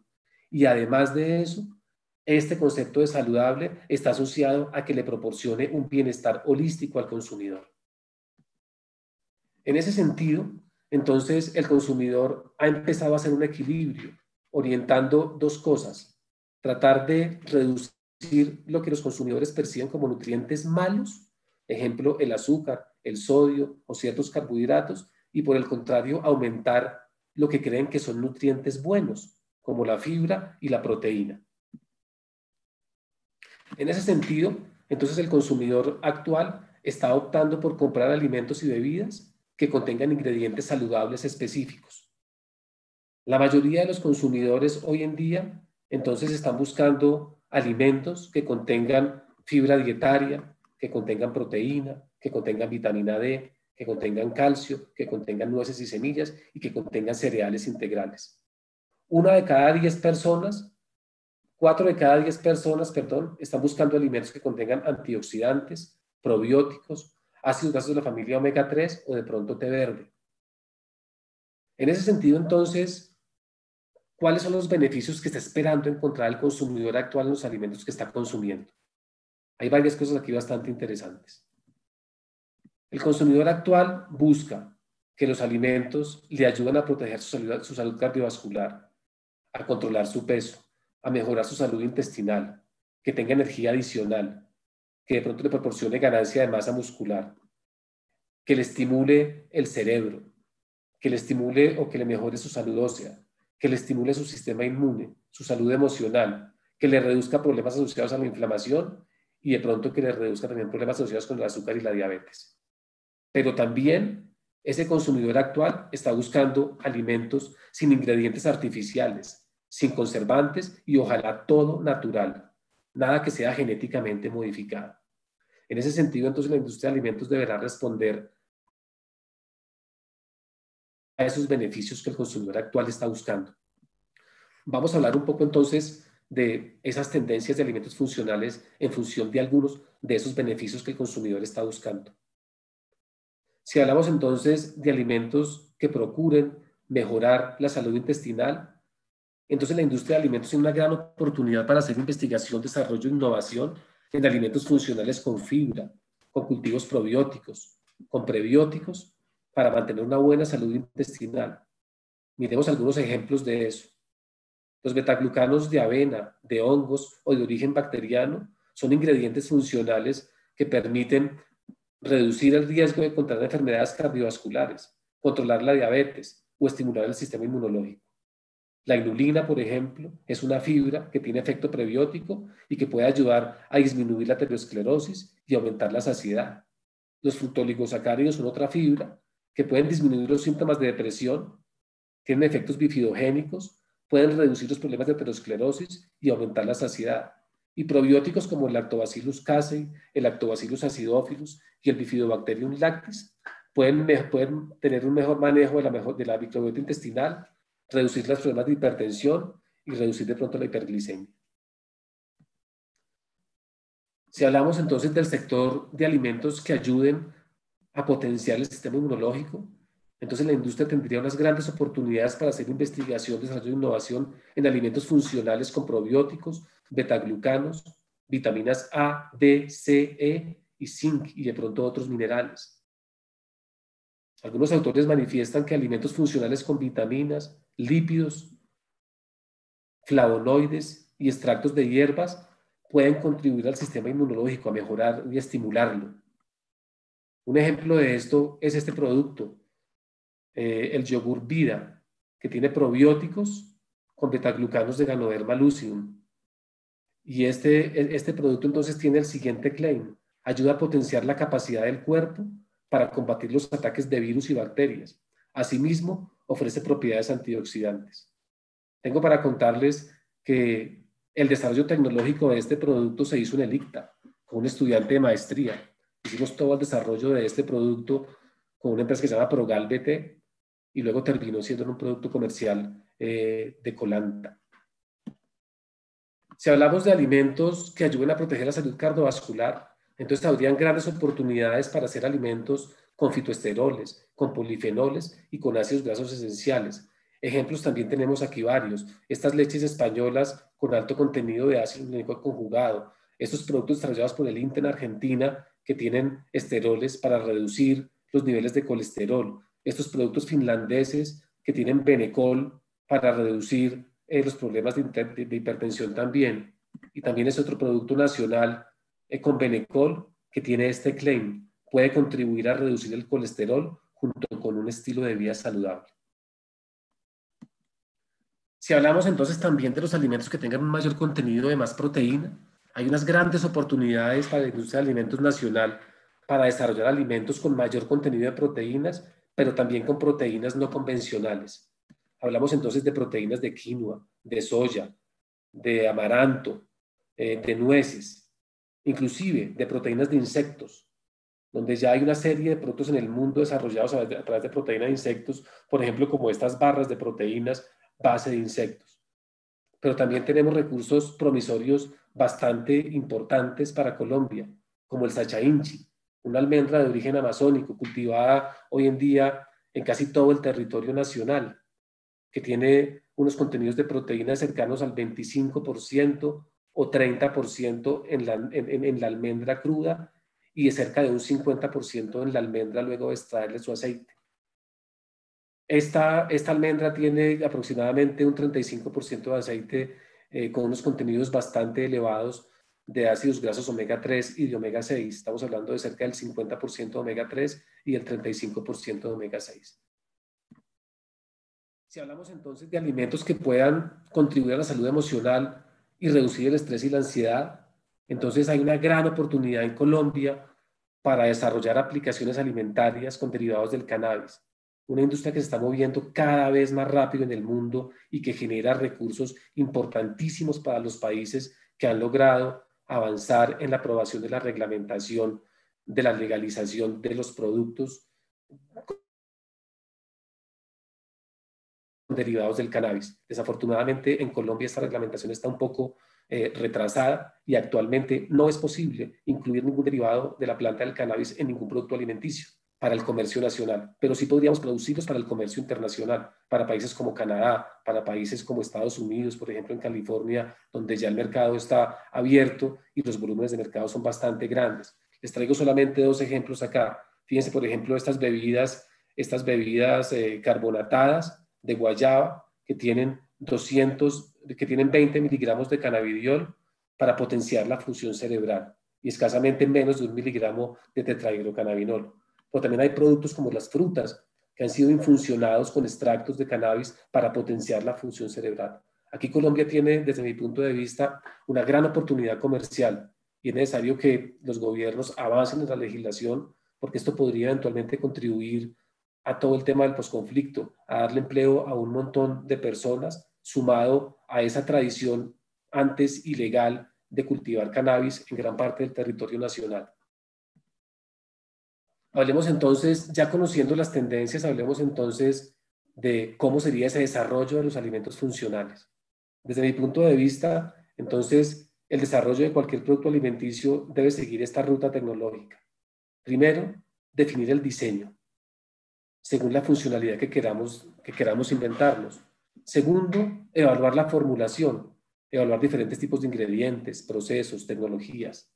Y además de eso, este concepto de saludable está asociado a que le proporcione un bienestar holístico al consumidor. En ese sentido, entonces el consumidor ha empezado a hacer un equilibrio, orientando dos cosas: tratar de reducir lo que los consumidores perciben como nutrientes malos, ejemplo, el azúcar, el sodio o ciertos carbohidratos, y por el contrario, aumentar lo que creen que son nutrientes buenos, como la fibra y la proteína. En ese sentido, entonces el consumidor actual está optando por comprar alimentos y bebidas que contengan ingredientes saludables específicos. La mayoría de los consumidores hoy en día entonces están buscando alimentos que contengan fibra dietaria, que contengan proteína, que contengan vitamina D, que contengan calcio, que contengan nueces y semillas y que contengan cereales integrales. 4 de cada 10 personas, están buscando alimentos que contengan antioxidantes, probióticos, ácidos grasos de la familia omega 3 o de pronto té verde. En ese sentido, entonces, ¿cuáles son los beneficios que está esperando encontrar el consumidor actual en los alimentos que está consumiendo? Hay varias cosas aquí bastante interesantes. El consumidor actual busca que los alimentos le ayuden a proteger su salud cardiovascular, a controlar su peso, a mejorar su salud intestinal, que tenga energía adicional, que de pronto le proporcione ganancia de masa muscular, que le estimule el cerebro, que le estimule o que le mejore su salud ósea, que le estimule su sistema inmune, su salud emocional, que le reduzca problemas asociados a la inflamación y de pronto que le reduzca también problemas asociados con el azúcar y la diabetes. Pero también ese consumidor actual está buscando alimentos sin ingredientes artificiales, sin conservantes y ojalá todo natural, nada que sea genéticamente modificado. En ese sentido, entonces la industria de alimentos deberá responder a esos beneficios que el consumidor actual está buscando. Vamos a hablar un poco entonces de esas tendencias de alimentos funcionales en función de algunos de esos beneficios que el consumidor está buscando. Si hablamos entonces de alimentos que procuren mejorar la salud intestinal, entonces la industria de alimentos tiene una gran oportunidad para hacer investigación, desarrollo e innovación en alimentos funcionales con fibra, con cultivos probióticos, con prebióticos, para mantener una buena salud intestinal. Miremos algunos ejemplos de eso. Los betaglucanos de avena, de hongos o de origen bacteriano son ingredientes funcionales que permiten reducir el riesgo de contraer enfermedades cardiovasculares, controlar la diabetes o estimular el sistema inmunológico. La inulina, por ejemplo, es una fibra que tiene efecto prebiótico y que puede ayudar a disminuir la aterosclerosis y aumentar la saciedad. Los fructooligosacáridos son otra fibra que pueden disminuir los síntomas de depresión, tienen efectos bifidogénicos pueden reducir los problemas de aterosclerosis y aumentar la saciedad. Y probióticos como el Lactobacillus casei, el Lactobacillus acidophilus y el Bifidobacterium lactis pueden tener un mejor manejo de la microbiota intestinal, reducir los problemas de hipertensión y reducir de pronto la hiperglicemia. Si hablamos entonces del sector de alimentos que ayuden a potenciar el sistema inmunológico, entonces la industria tendría unas grandes oportunidades para hacer investigación, desarrollo e innovación en alimentos funcionales con probióticos, betaglucanos, vitaminas A, D, C, E y zinc y de pronto otros minerales. Algunos autores manifiestan que alimentos funcionales con vitaminas, lípidos, flavonoides y extractos de hierbas pueden contribuir al sistema inmunológico, a mejorar y estimularlo. Un ejemplo de esto es este producto, el yogur Vida, que tiene probióticos con betaglucanos de Ganoderma lucidum. Y este producto entonces tiene el siguiente claim: ayuda a potenciar la capacidad del cuerpo para combatir los ataques de virus y bacterias. Asimismo, ofrece propiedades antioxidantes. Tengo para contarles que el desarrollo tecnológico de este producto se hizo en el ICTA, con un estudiante de maestría. Hicimos todo el desarrollo de este producto con una empresa que se llama Progal BT y luego terminó siendo un producto comercial de Colanta. Si hablamos de alimentos que ayuden a proteger la salud cardiovascular, entonces habrían grandes oportunidades para hacer alimentos con fitoesteroles, con polifenoles y con ácidos grasos esenciales. Ejemplos también tenemos aquí varios. Estas leches españolas con alto contenido de ácido glicólico conjugado. Estos productos desarrollados por el INTE en Argentina que tienen esteroles para reducir los niveles de colesterol. Estos productos finlandeses que tienen Benecol para reducir los problemas de hipertensión también. Y también es otro producto nacional con Benecol que tiene este claim. Puede contribuir a reducir el colesterol junto con un estilo de vida saludable. Si hablamos entonces también de los alimentos que tengan un mayor contenido de más proteína, hay unas grandes oportunidades para la industria de alimentos nacional para desarrollar alimentos con mayor contenido de proteínas, pero también con proteínas no convencionales. Hablamos entonces de proteínas de quinoa, de soya, de amaranto, de nueces, inclusive de proteínas de insectos, donde ya hay una serie de productos en el mundo desarrollados a través de proteínas de insectos, por ejemplo, como estas barras de proteínas base de insectos. Pero también tenemos recursos promisorios bastante importantes para Colombia, como el sacha inchi, una almendra de origen amazónico cultivada hoy en día en casi todo el territorio nacional, que tiene unos contenidos de proteínas cercanos al 25% o 30% en la almendra cruda y de cerca de un 50% en la almendra luego de extraerle su aceite. Esta almendra tiene aproximadamente un 35% de aceite con unos contenidos bastante elevados de ácidos grasos omega 3 y de omega 6. Estamos hablando de cerca del 50% de omega 3 y el 35% de omega 6. Si hablamos entonces de alimentos que puedan contribuir a la salud emocional y reducir el estrés y la ansiedad, entonces hay una gran oportunidad en Colombia para desarrollar aplicaciones alimentarias con derivados del cannabis. Una industria que se está moviendo cada vez más rápido en el mundo y que genera recursos importantísimos para los países que han logrado avanzar en la aprobación de la reglamentación de la legalización de los productos derivados del cannabis. Desafortunadamente en Colombia esta reglamentación está un poco retrasada y actualmente no es posible incluir ningún derivado de la planta del cannabis en ningún producto alimenticio para el comercio nacional, pero sí podríamos producirlos para el comercio internacional, para países como Canadá, para países como Estados Unidos, por ejemplo en California, donde ya el mercado está abierto y los volúmenes de mercado son bastante grandes. Les traigo solamente dos ejemplos acá. Fíjense, por ejemplo, estas bebidas carbonatadas de guayaba que tienen 20 miligramos de cannabidiol para potenciar la función cerebral y escasamente menos de 1 miligramo de tetrahidrocannabinol. Pero también hay productos como las frutas que han sido infusionados con extractos de cannabis para potenciar la función cerebral. Aquí Colombia tiene, desde mi punto de vista, una gran oportunidad comercial y es necesario que los gobiernos avancen en la legislación porque esto podría eventualmente contribuir a todo el tema del posconflicto, a darle empleo a un montón de personas, sumado a esa tradición antes ilegal de cultivar cannabis en gran parte del territorio nacional. Hablemos entonces, ya conociendo las tendencias, hablemos entonces de cómo sería ese desarrollo de los alimentos funcionales. Desde mi punto de vista, entonces, el desarrollo de cualquier producto alimenticio debe seguir esta ruta tecnológica. Primero, definir el diseño, según la funcionalidad que queramos inventarnos. Segundo, evaluar la formulación, evaluar diferentes tipos de ingredientes, procesos, tecnologías.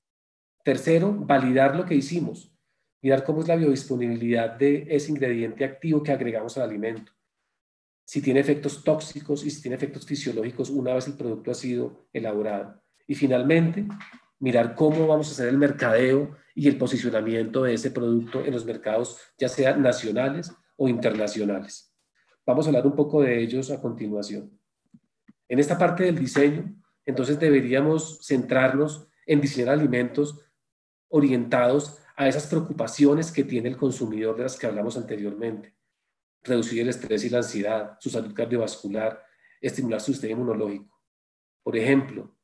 Tercero, validar lo que hicimos, mirar cómo es la biodisponibilidad de ese ingrediente activo que agregamos al alimento, si tiene efectos tóxicos y si tiene efectos fisiológicos una vez el producto ha sido elaborado. Y finalmente, mirar cómo vamos a hacer el mercadeo y el posicionamiento de ese producto en los mercados, ya sean nacionales o internacionales. Vamos a hablar un poco de ellos a continuación. En esta parte del diseño, entonces deberíamos centrarnos en diseñar alimentos orientados a esas preocupaciones que tiene el consumidor de las que hablamos anteriormente. Reducir el estrés y la ansiedad, su salud cardiovascular, estimular su sistema inmunológico. Por ejemplo,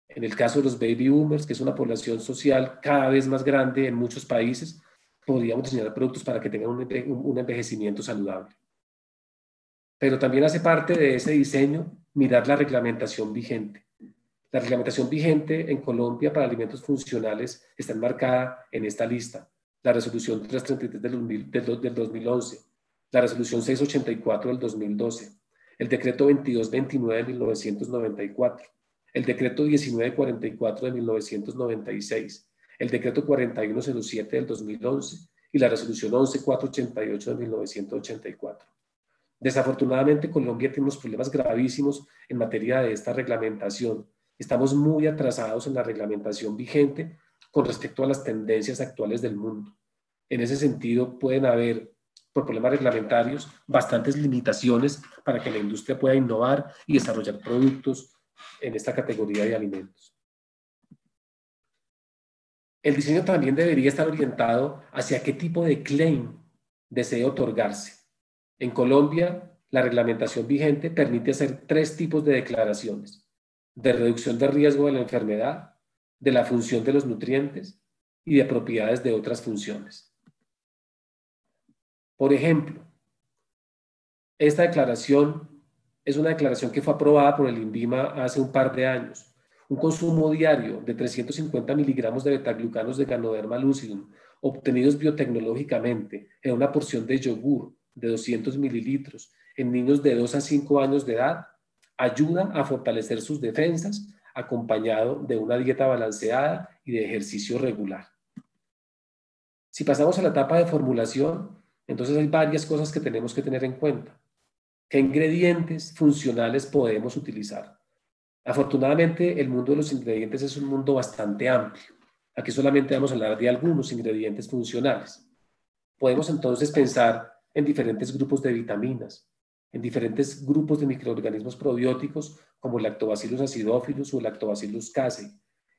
en el caso de los baby boomers, que es una población social cada vez más grande en muchos países, podríamos diseñar productos para que tengan un envejecimiento saludable. Pero también hace parte de ese diseño mirar la reglamentación vigente. La reglamentación vigente en Colombia para alimentos funcionales está enmarcada en esta lista. La resolución 333 del 2011, la resolución 684 del 2012, el decreto 2229 de 1994, el decreto 1944 de 1996, el decreto 4107 del 2011 y la resolución 11488 de 1984. Desafortunadamente, Colombia tiene unos problemas gravísimos en materia de esta reglamentación. Estamos muy atrasados en la reglamentación vigente con respecto a las tendencias actuales del mundo. En ese sentido, pueden haber, por problemas reglamentarios, bastantes limitaciones para que la industria pueda innovar y desarrollar productos en esta categoría de alimentos. El diseño también debería estar orientado hacia qué tipo de claim desee otorgarse. En Colombia, la reglamentación vigente permite hacer 3 tipos de declaraciones: de reducción de riesgo de la enfermedad, de la función de los nutrientes y de propiedades de otras funciones. Por ejemplo, esta declaración es una declaración que fue aprobada por el INVIMA hace un par de años. Un consumo diario de 350 miligramos de betaglucanos de Ganoderma lucidum obtenidos biotecnológicamente en una porción de yogur de 200 mililitros en niños de 2 a 5 años de edad ayuda a fortalecer sus defensas acompañado de una dieta balanceada y de ejercicio regular. Si pasamos a la etapa de formulación, entonces hay varias cosas que tenemos que tener en cuenta. ¿Qué ingredientes funcionales podemos utilizar? Afortunadamente, el mundo de los ingredientes es un mundo bastante amplio. Aquí solamente vamos a hablar de algunos ingredientes funcionales. Podemos entonces pensar en diferentes grupos de vitaminas, en diferentes grupos de microorganismos probióticos como Lactobacillus acidophilus o Lactobacillus casei,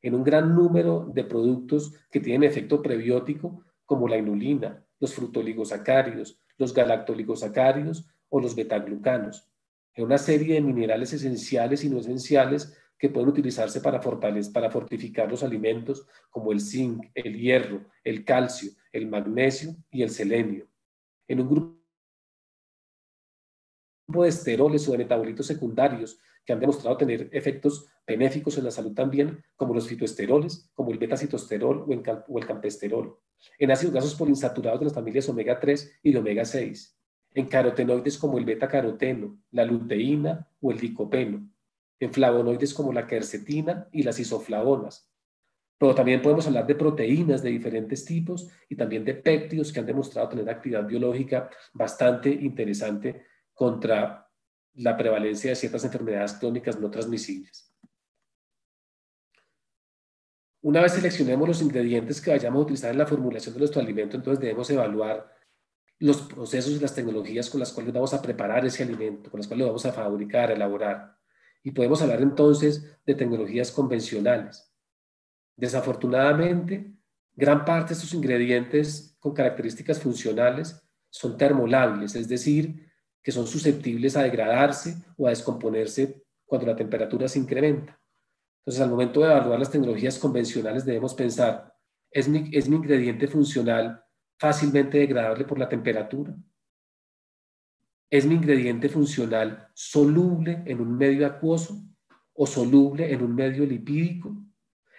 en un gran número de productos que tienen efecto prebiótico como la inulina, los fructooligosacáridos, los galactoligosacáridos o los betaglucanos, en una serie de minerales esenciales y no esenciales que pueden utilizarse para fortificar los alimentos como el zinc, el hierro, el calcio, el magnesio y el selenio. En un grupo de esteroles o de metabolitos secundarios que han demostrado tener efectos benéficos en la salud también, como los fitoesteroles, como el beta-citosterol o el campesterol. En ácidos grasos poliinsaturados de las familias omega 3 y de omega 6. En carotenoides como el beta-caroteno, la luteína o el licopeno. En flavonoides como la quercetina y las isoflavonas. Pero también podemos hablar de proteínas de diferentes tipos y también de péptidos que han demostrado tener actividad biológica bastante interesante contra la prevalencia de ciertas enfermedades crónicas no transmisibles. Una vez seleccionemos los ingredientes que vayamos a utilizar en la formulación de nuestro alimento, entonces debemos evaluar los procesos y las tecnologías con las cuales vamos a preparar ese alimento, con las cuales lo vamos a fabricar, elaborar. Y podemos hablar entonces de tecnologías convencionales. Desafortunadamente, gran parte de estos ingredientes con características funcionales son termolables, es decir, que son susceptibles a degradarse o a descomponerse cuando la temperatura se incrementa. Entonces, al momento de evaluar las tecnologías convencionales, debemos pensar, ¿es mi ingrediente funcional fácilmente degradable por la temperatura? ¿Es mi ingrediente funcional soluble en un medio acuoso o soluble en un medio lipídico?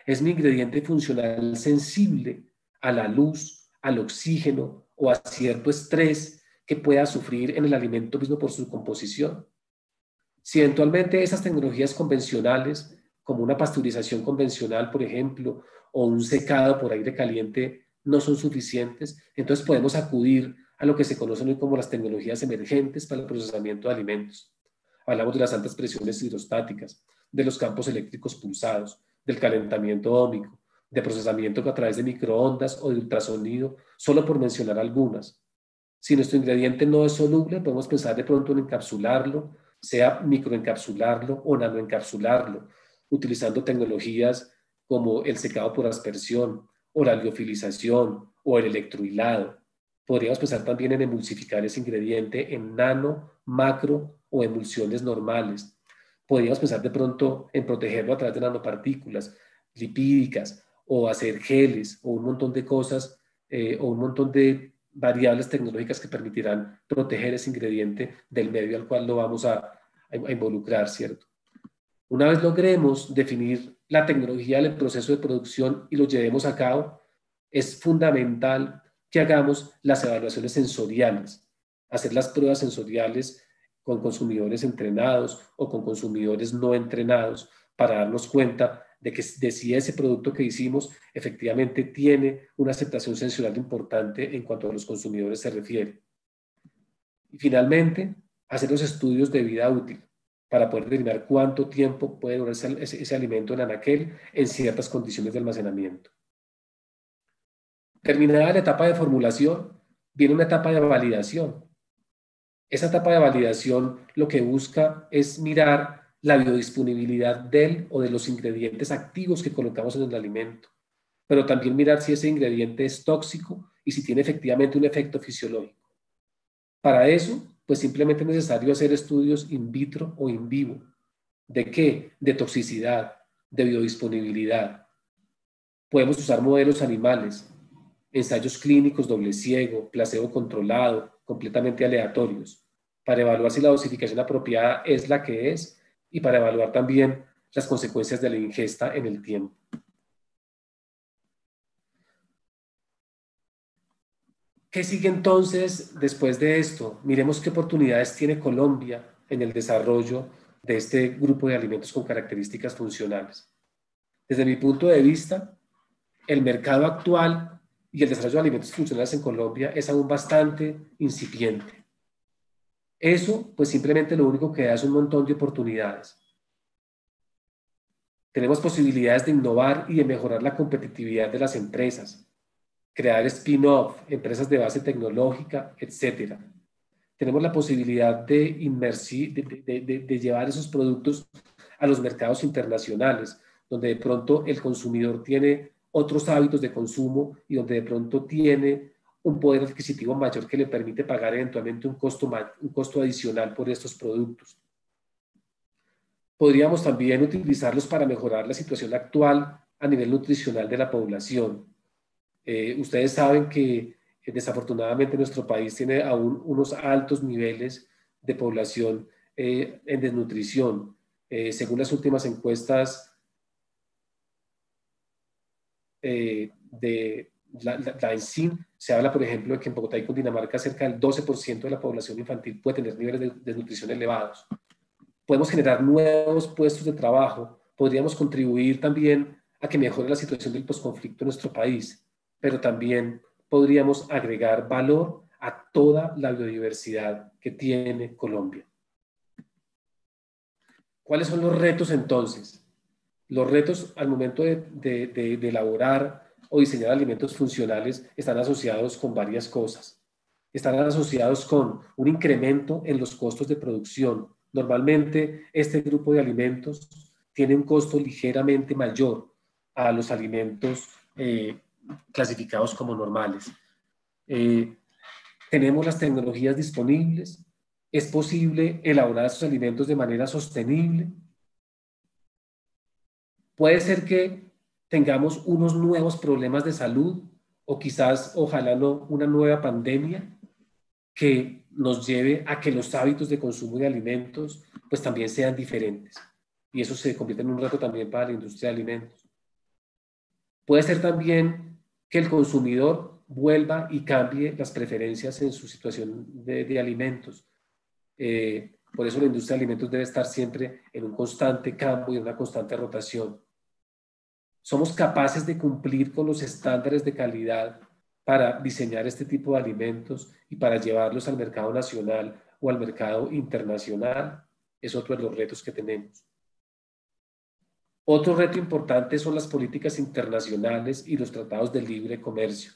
¿Es mi ingrediente funcional sensible a la luz, al oxígeno o a cierto estrés que pueda sufrir en el alimento mismo por su composición? Si eventualmente esas tecnologías convencionales, como una pasteurización convencional, por ejemplo, o un secado por aire caliente, no son suficientes, entonces podemos acudir a lo que se conocen hoy como las tecnologías emergentes para el procesamiento de alimentos. Hablamos de las altas presiones hidrostáticas, de los campos eléctricos pulsados, del calentamiento óhmico, de procesamiento a través de microondas o de ultrasonido, solo por mencionar algunas. Si nuestro ingrediente no es soluble, podemos pensar de pronto en encapsularlo, sea microencapsularlo o nanoencapsularlo, utilizando tecnologías como el secado por aspersión o la liofilización o el electrohilado. Podríamos pensar también en emulsificar ese ingrediente en nano, macro o emulsiones normales. Podríamos pensar de pronto en protegerlo a través de nanopartículas lipídicas o hacer geles o un montón de cosas o un montón de variables tecnológicas que permitirán proteger ese ingrediente del medio al cual lo vamos a involucrar, ¿cierto? Una vez logremos definir la tecnología del proceso de producción y lo llevemos a cabo, es fundamental que hagamos las evaluaciones sensoriales, hacer las pruebas sensoriales con consumidores entrenados o con consumidores no entrenados para darnos cuenta de si ese producto que hicimos efectivamente tiene una aceptación sensorial importante en cuanto a los consumidores se refiere. Y finalmente, hacer los estudios de vida útil para poder determinar cuánto tiempo puede durar ese alimento en anaquel en ciertas condiciones de almacenamiento. Terminada la etapa de formulación, viene una etapa de validación. Esa etapa de validación lo que busca es mirar la biodisponibilidad del o de los ingredientes activos que colocamos en el alimento, pero también mirar si ese ingrediente es tóxico y si tiene efectivamente un efecto fisiológico. Para eso, pues simplemente es necesario hacer estudios in vitro o in vivo. ¿De qué? De toxicidad, de biodisponibilidad. Podemos usar modelos animales, ensayos clínicos doble ciego, placebo controlado, completamente aleatorios, para evaluar si la dosificación apropiada es la que es y para evaluar también las consecuencias de la ingesta en el tiempo. ¿Qué sigue entonces después de esto? Miremos qué oportunidades tiene Colombia en el desarrollo de este grupo de alimentos con características funcionales. Desde mi punto de vista, el mercado actual y el desarrollo de alimentos funcionales en Colombia es aún bastante incipiente. Eso, pues simplemente lo único que da es un montón de oportunidades. Tenemos posibilidades de innovar y de mejorar la competitividad de las empresas, crear spin-off, empresas de base tecnológica, etc. Tenemos la posibilidad de llevar esos productos a los mercados internacionales, donde de pronto el consumidor tiene otros hábitos de consumo y donde de pronto tiene un poder adquisitivo mayor que le permite pagar eventualmente un costo adicional por estos productos. Podríamos también utilizarlos para mejorar la situación actual a nivel nutricional de la población. Ustedes saben que desafortunadamente nuestro país tiene aún unos altos niveles de población en desnutrición. Según las últimas encuestas de la ENSIN, se habla, por ejemplo, de que en Bogotá y Cundinamarca cerca del 12% de la población infantil puede tener niveles de desnutrición elevados. Podemos generar nuevos puestos de trabajo, podríamos contribuir también a que mejore la situación del posconflicto en nuestro país, pero también podríamos agregar valor a toda la biodiversidad que tiene Colombia. ¿Cuáles son los retos entonces? Los retos al momento de elaborar o diseñar alimentos funcionales están asociados con varias cosas. Están asociados con un incremento en los costos de producción. Normalmente este grupo de alimentos tiene un costo ligeramente mayor a los alimentos clasificados como normales. Tenemos las tecnologías disponibles, ¿Es posible elaborar estos alimentos de manera sostenible? Puede ser que tengamos unos nuevos problemas de salud o quizás, ojalá no, una nueva pandemia que nos lleve a que los hábitos de consumo de alimentos pues también sean diferentes. Y eso se convierte en un reto también para la industria de alimentos. Puede ser también que el consumidor vuelva y cambie las preferencias en su situación de alimentos. Por eso la industria de alimentos debe estar siempre en un constante cambio y en una constante rotación. Somos capaces de cumplir con los estándares de calidad para diseñar este tipo de alimentos y para llevarlos al mercado nacional o al mercado internacional. Es otro de los retos que tenemos. Otro reto importante son las políticas internacionales y los tratados de libre comercio.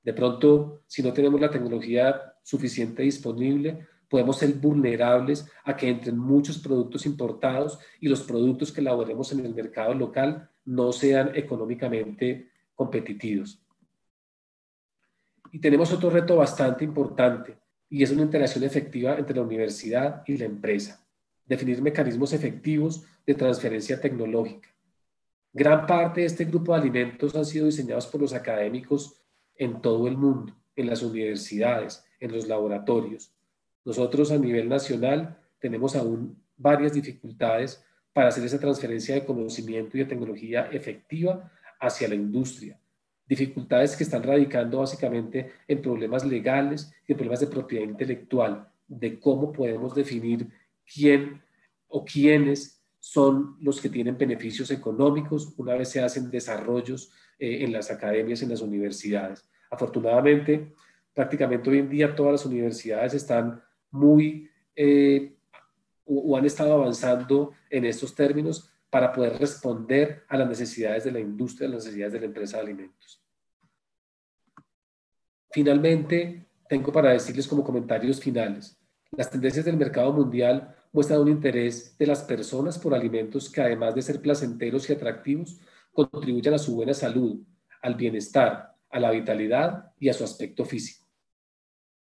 De pronto, si no tenemos la tecnología suficiente disponible, podemos ser vulnerables a que entren muchos productos importados y los productos que elaboremos en el mercado local no sean económicamente competitivos. Y tenemos otro reto bastante importante y es una interacción efectiva entre la universidad y la empresa. Definir mecanismos efectivos de transferencia tecnológica. Gran parte de este grupo de alimentos han sido diseñados por los académicos en todo el mundo, en las universidades, en los laboratorios. Nosotros a nivel nacional tenemos aún varias dificultades para hacer esa transferencia de conocimiento y de tecnología efectiva hacia la industria. Dificultades que están radicando básicamente en problemas legales y en problemas de propiedad intelectual, de cómo podemos definir quién o quiénes son los que tienen beneficios económicos una vez se hacen desarrollos en las academias, en las universidades. Afortunadamente, prácticamente hoy en día todas las universidades están muy o han estado avanzando en estos términos para poder responder a las necesidades de la industria, a las necesidades de la empresa de alimentos. Finalmente, tengo para decirles como comentarios finales, las tendencias del mercado mundial muestran un interés de las personas por alimentos que además de ser placenteros y atractivos, contribuyen a su buena salud, al bienestar, a la vitalidad y a su aspecto físico.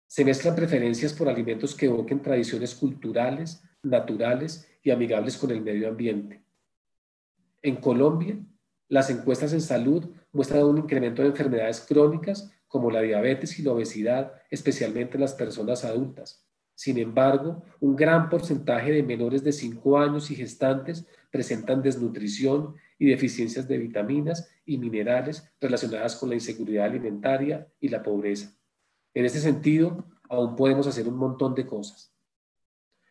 Se mezclan preferencias por alimentos que evoquen tradiciones culturales, naturales y amigables con el medio ambiente. En Colombia, las encuestas en salud muestran un incremento de enfermedades crónicas como la diabetes y la obesidad, especialmente en las personas adultas. Sin embargo, un gran porcentaje de menores de 5 años y gestantes presentan desnutrición y deficiencias de vitaminas y minerales relacionadas con la inseguridad alimentaria y la pobreza. En este sentido, aún podemos hacer un montón de cosas.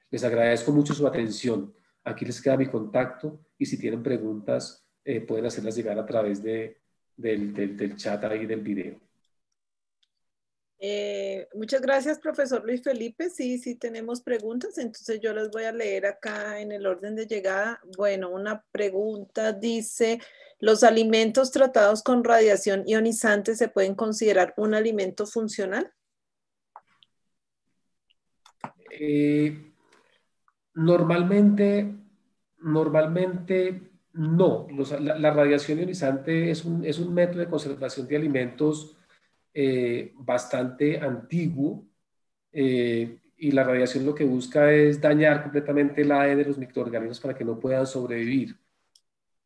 Les agradezco mucho su atención. Aquí les queda mi contacto y si tienen preguntas pueden hacerlas llegar a través del chat ahí del video. Muchas gracias, profesor Luis Felipe. Sí, sí tenemos preguntas, entonces yo las voy a leer acá en el orden de llegada. Bueno, una pregunta dice, ¿los alimentos tratados con radiación ionizante se pueden considerar un alimento funcional? Normalmente no. La radiación ionizante es un método de conservación de alimentos bastante antiguo y la radiación lo que busca es dañar completamente el ADN de los microorganismos para que no puedan sobrevivir.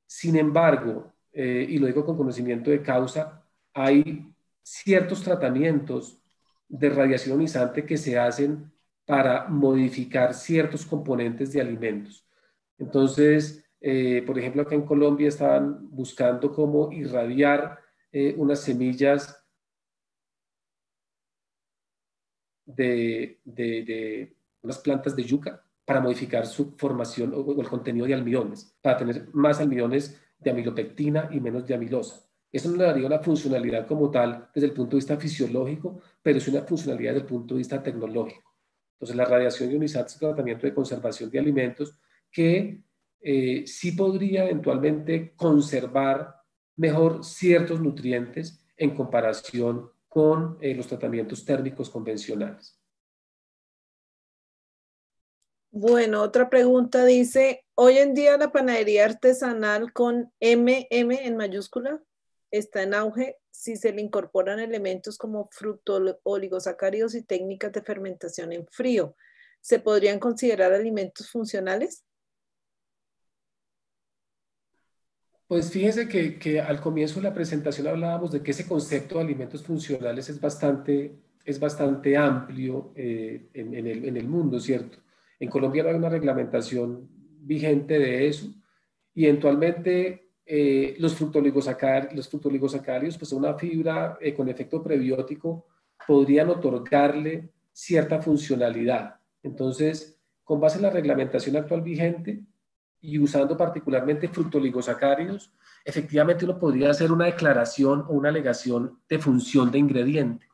Sin embargo, y lo digo con conocimiento de causa, hay ciertos tratamientos de radiación ionizante que se hacen para modificar ciertos componentes de alimentos. Entonces, por ejemplo, acá en Colombia estaban buscando cómo irradiar unas semillas de unas plantas de yuca para modificar su formación o el contenido de almidones, para tener más almidones de amilopectina y menos de amilosa. Eso no le daría una funcionalidad como tal desde el punto de vista fisiológico, pero es una funcionalidad desde el punto de vista tecnológico. Entonces, la radiación ionizante es un tratamiento de conservación de alimentos que sí podría eventualmente conservar mejor ciertos nutrientes en comparación con los tratamientos térmicos convencionales. Bueno, otra pregunta dice, hoy en día la panadería artesanal con MM en mayúscula está en auge si se le incorporan elementos como fructooligosacáridos y técnicas de fermentación en frío. ¿Se podrían considerar alimentos funcionales? Pues fíjese que al comienzo de la presentación hablábamos de que ese concepto de alimentos funcionales es bastante amplio en el mundo, ¿cierto? En Colombia no hay una reglamentación vigente de eso y eventualmente los fructoligosacáridos, pues una fibra con efecto prebiótico, podrían otorgarle cierta funcionalidad. Entonces, con base en la reglamentación actual vigente, y usando particularmente fructoligosacáridos, efectivamente uno podría hacer una declaración o una alegación de función de ingrediente.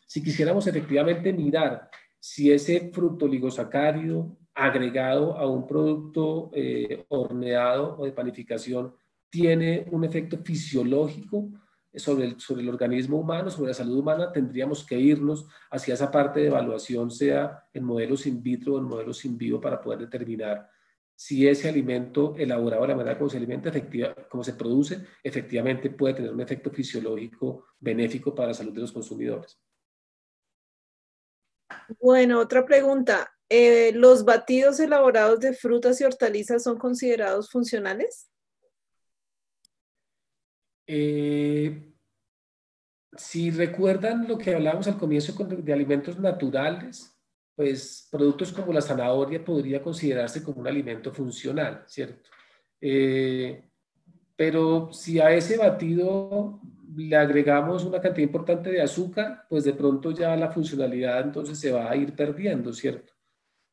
Si quisiéramos efectivamente mirar si ese fructoligosacárido agregado a un producto horneado o de panificación tiene un efecto fisiológico sobre el organismo humano, sobre la salud humana, tendríamos que irnos hacia esa parte de evaluación, sea en modelos in vitro o en modelos in vivo, para poder determinar si ese alimento elaborado de la manera como se alimenta, como se produce, efectivamente puede tener un efecto fisiológico benéfico para la salud de los consumidores. Bueno, otra pregunta. ¿Los batidos elaborados de frutas y hortalizas son considerados funcionales? Si recuerdan lo que hablábamos al comienzo de alimentos naturales, pues productos como la zanahoria podría considerarse como un alimento funcional, ¿cierto? Pero si a ese batido le agregamos una cantidad importante de azúcar, pues de pronto ya la funcionalidad entonces se va a ir perdiendo, ¿cierto?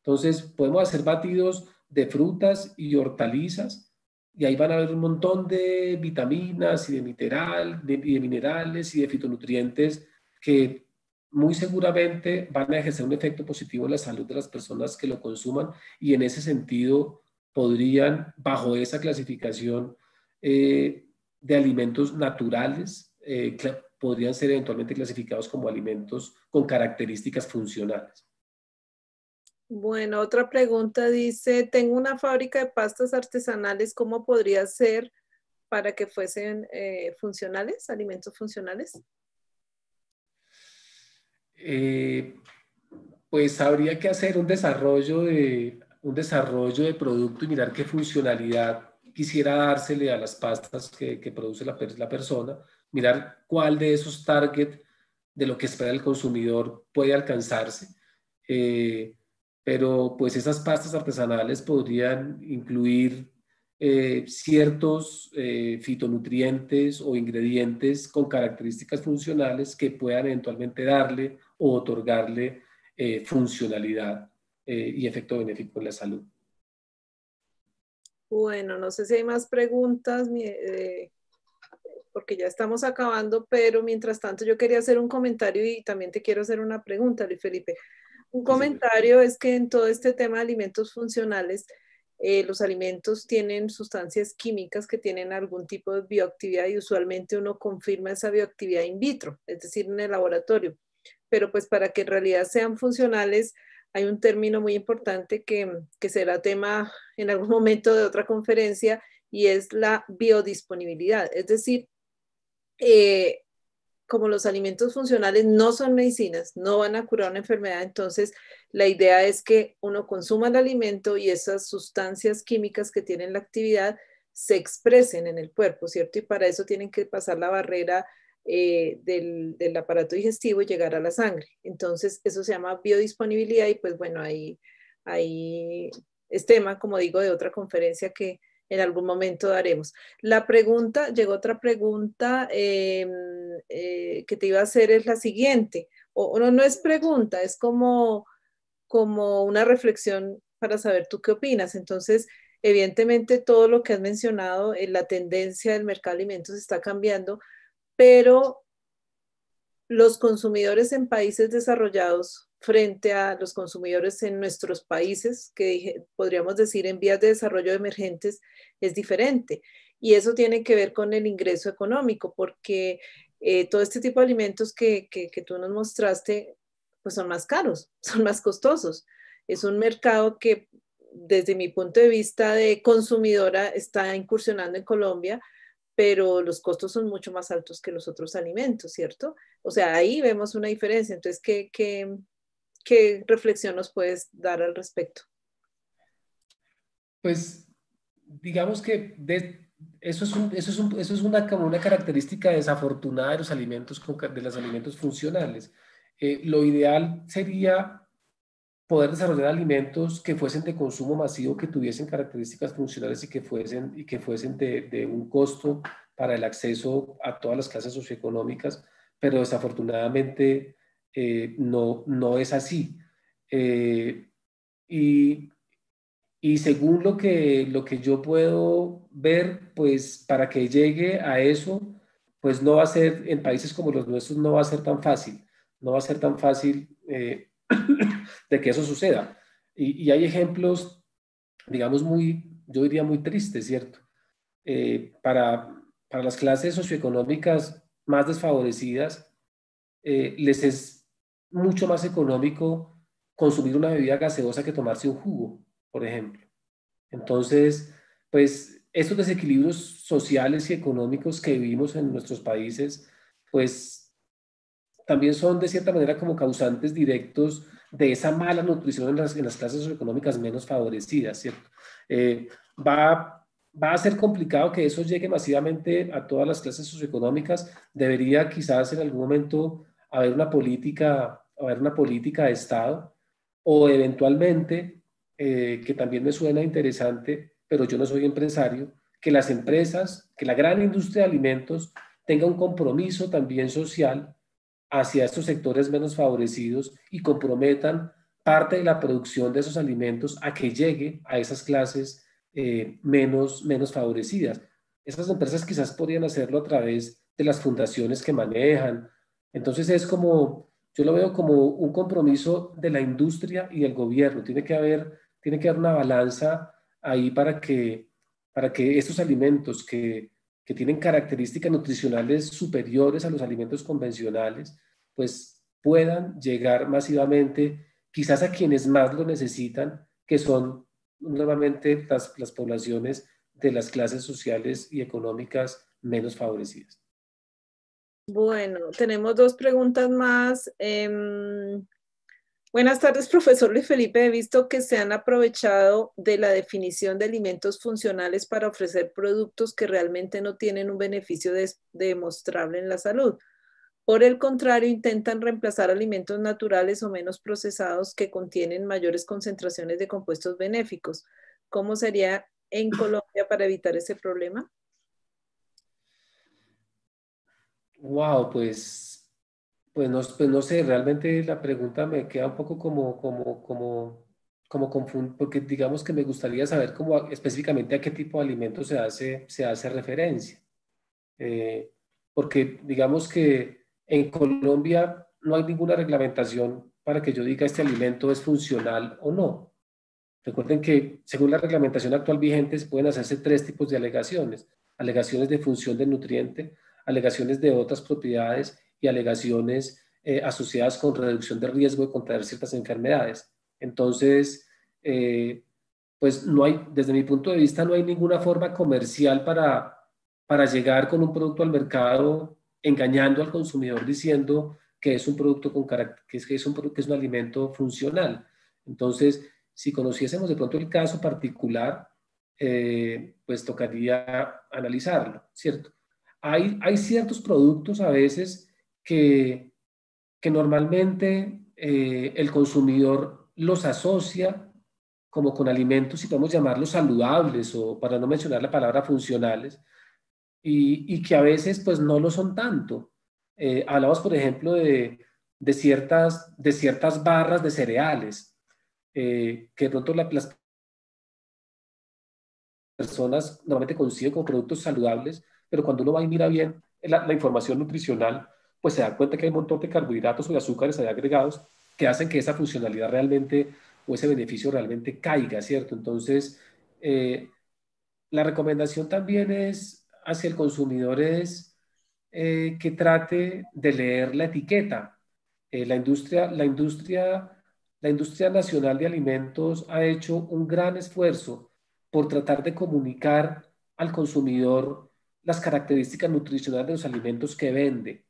Entonces podemos hacer batidos de frutas y hortalizas y ahí van a haber un montón de vitaminas y y de minerales y de fitonutrientes que muy seguramente van a ejercer un efecto positivo en la salud de las personas que lo consuman, y en ese sentido podrían, bajo esa clasificación de alimentos naturales, podrían ser eventualmente clasificados como alimentos con características funcionales. Bueno, otra pregunta dice, tengo una fábrica de pastas artesanales, ¿cómo podría ser para que fuesen funcionales, alimentos funcionales? Eh, pues habría que hacer un desarrollo de producto y mirar qué funcionalidad quisiera dársele a las pastas que produce la persona, mirar cuál de esos targets de lo que espera el consumidor puede alcanzarse. Eh, pero pues esas pastas artesanales podrían incluir ciertos fitonutrientes o ingredientes con características funcionales que puedan eventualmente darle o otorgarle funcionalidad y efecto benéfico en la salud. Bueno, no sé si hay más preguntas, porque ya estamos acabando, pero mientras tanto yo quería hacer un comentario y también te quiero hacer una pregunta, Luis Felipe. Un Sí, señor. comentario es que en todo este tema de alimentos funcionales, los alimentos tienen sustancias químicas que tienen algún tipo de bioactividad y usualmente uno confirma esa bioactividad in vitro, es decir, en el laboratorio. Pero pues para que en realidad sean funcionales, hay un término muy importante que será tema en algún momento de otra conferencia y es la biodisponibilidad. Es decir, eh, como los alimentos funcionales no son medicinas, no van a curar una enfermedad, entonces la idea es que uno consuma el alimento y esas sustancias químicas que tienen la actividad se expresen en el cuerpo, ¿cierto? Y para eso tienen que pasar la barrera del aparato digestivo y llegar a la sangre. Entonces, eso se llama biodisponibilidad y pues bueno, ahí es tema, como digo, de otra conferencia que en algún momento daremos. La pregunta, llegó otra pregunta que te iba a hacer es la siguiente, o no, no es pregunta, es como una reflexión para saber tú qué opinas. Entonces, evidentemente todo lo que has mencionado, la tendencia del mercado de alimentos está cambiando, pero los consumidores en países desarrollados frente a los consumidores en nuestros países, que podríamos decir en vías de desarrollo emergentes, es diferente. Y eso tiene que ver con el ingreso económico, porque todo este tipo de alimentos que tú nos mostraste, pues son más caros, son más costosos. Es un mercado que desde mi punto de vista de consumidora está incursionando en Colombia, pero los costos son mucho más altos que los otros alimentos, ¿cierto? O sea, ahí vemos una diferencia. Entonces, ¿Qué reflexión nos puedes dar al respecto? Pues digamos que eso es una, como una característica desafortunada de los alimentos, de los alimentos funcionales. Lo ideal sería poder desarrollar alimentos que fuesen de consumo masivo, que tuviesen características funcionales y que fuesen de un costo para el acceso a todas las clases socioeconómicas, pero desafortunadamente no es así. Eh, y, y según lo que yo puedo ver, pues para que llegue a eso, pues no va a ser, en países como los nuestros, no va a ser tan fácil, no va a ser tan fácil de que eso suceda. Y hay ejemplos, digamos, yo diría muy tristes, ¿cierto? Para las clases socioeconómicas más desfavorecidas, les es mucho más económico consumir una bebida gaseosa que tomarse un jugo, por ejemplo. Entonces, pues estos desequilibrios sociales y económicos que vivimos en nuestros países, pues también son de cierta manera como causantes directos de esa mala nutrición en las clases socioeconómicas menos favorecidas, ¿cierto? Eh, va, va a ser complicado que eso llegue masivamente a todas las clases socioeconómicas. Debería quizás en algún momento haber una política de Estado o eventualmente, que también me suena interesante, pero yo no soy empresario, que las empresas, que la gran industria de alimentos tenga un compromiso también social hacia estos sectores menos favorecidos y comprometan parte de la producción de esos alimentos a que llegue a esas clases menos favorecidas. Esas empresas quizás podrían hacerlo a través de las fundaciones que manejan. Entonces es como, yo lo veo como un compromiso de la industria y del gobierno. Tiene que haber una balanza ahí para que estos alimentos que tienen características nutricionales superiores a los alimentos convencionales, pues puedan llegar masivamente, quizás a quienes más lo necesitan, que son normalmente las poblaciones de las clases sociales y económicas menos favorecidas. Bueno, tenemos dos preguntas más. Buenas tardes, profesor Luis Felipe. He visto que se han aprovechado de la definición de alimentos funcionales para ofrecer productos que realmente no tienen un beneficio demostrable en la salud. Por el contrario, intentan reemplazar alimentos naturales o menos procesados que contienen mayores concentraciones de compuestos benéficos. ¿Cómo sería en Colombia para evitar ese problema? Wow, pues no sé, realmente la pregunta me queda un poco como porque digamos que me gustaría saber cómo específicamente a qué tipo de alimento se hace referencia. Eh, Porque digamos que en Colombia no hay ninguna reglamentación para que yo diga este alimento es funcional o no. Recuerden que según la reglamentación actual vigente pueden hacerse tres tipos de alegaciones. Alegaciones de función del nutriente, alegaciones de otras propiedades y alegaciones asociadas con reducción de riesgo de contraer ciertas enfermedades. Entonces, eh, pues no hay, desde mi punto de vista, no hay ninguna forma comercial para llegar con un producto al mercado engañando al consumidor diciendo que es un producto con que es un alimento funcional. Entonces, si conociésemos de pronto el caso particular, pues tocaría analizarlo, ¿cierto? Hay ciertos productos a veces que, que normalmente el consumidor los asocia como con alimentos, si podemos llamarlos saludables o para no mencionar la palabra funcionales, y que a veces pues no lo son tanto. Hablamos, por ejemplo, de ciertas barras de cereales, que de pronto las personas normalmente conciben como productos saludables, pero cuando uno va y mira bien la información nutricional, pues se da cuenta que hay un montón de carbohidratos o de azúcares ahí agregados que hacen que esa funcionalidad realmente o ese beneficio realmente caiga, ¿cierto? Entonces, la recomendación también es hacia el consumidor es que trate de leer la etiqueta. La industria nacional de alimentos ha hecho un gran esfuerzo por tratar de comunicar al consumidor las características nutricionales de los alimentos que vende.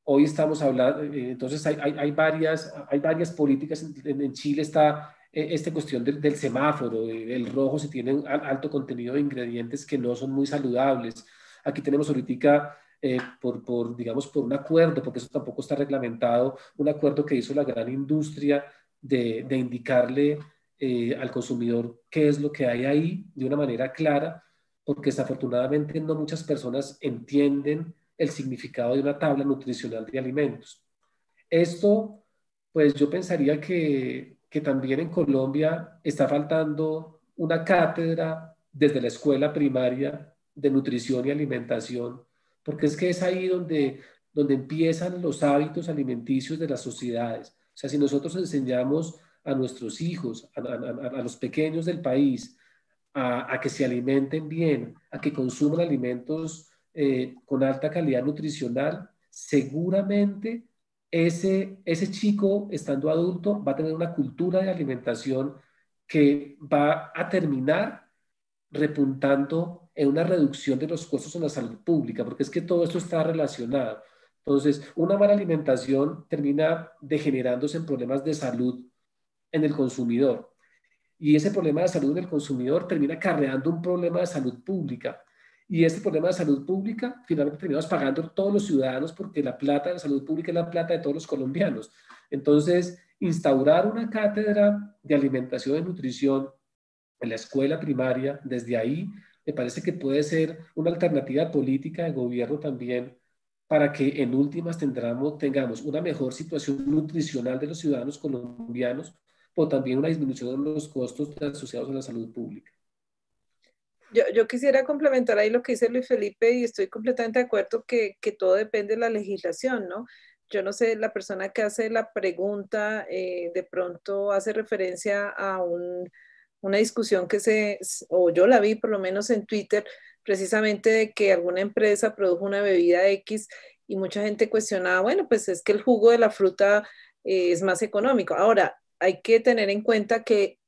Hoy estamos hablando, entonces hay varias políticas. En Chile está esta cuestión del semáforo, el rojo si tiene un alto contenido de ingredientes que no son muy saludables. Aquí tenemos ahorita, digamos, por un acuerdo, porque eso tampoco está reglamentado, un acuerdo que hizo la gran industria de indicarle al consumidor qué es lo que hay ahí de una manera clara, porque desafortunadamente no muchas personas entienden el significado de una tabla nutricional de alimentos. Esto, pues yo pensaría que también en Colombia está faltando una cátedra desde la escuela primaria de nutrición y alimentación, porque es que es ahí donde empiezan los hábitos alimenticios de las sociedades. O sea, si nosotros enseñamos a nuestros hijos, a los pequeños del país, a que se alimenten bien, a que consuman alimentos con alta calidad nutricional, seguramente ese chico, estando adulto, va a tener una cultura de alimentación que va a terminar repuntando en una reducción de los costos en la salud pública, porque es que todo esto está relacionado. Entonces, una mala alimentación termina degenerándose en problemas de salud en el consumidor. Y ese problema de salud del consumidor termina acarreando un problema de salud pública. Y este problema de salud pública finalmente terminamos pagando todos los ciudadanos porque la plata de la salud pública es la plata de todos los colombianos. Entonces, instaurar una cátedra de alimentación y nutrición en la escuela primaria, desde ahí, me parece que puede ser una alternativa política de gobierno también para que en últimas tengamos una mejor situación nutricional de los ciudadanos colombianos, o también una disminución de los costos asociados a la salud pública. Yo quisiera complementar ahí lo que dice Luis Felipe y estoy completamente de acuerdo que todo depende de la legislación, ¿no? Yo no sé, la persona que hace la pregunta de pronto hace referencia a una discusión o yo la vi por lo menos en Twitter, precisamente de que alguna empresa produjo una bebida X y mucha gente cuestionaba, bueno, pues es que el jugo de la fruta es más económico. Ahora, hay que tener en cuenta que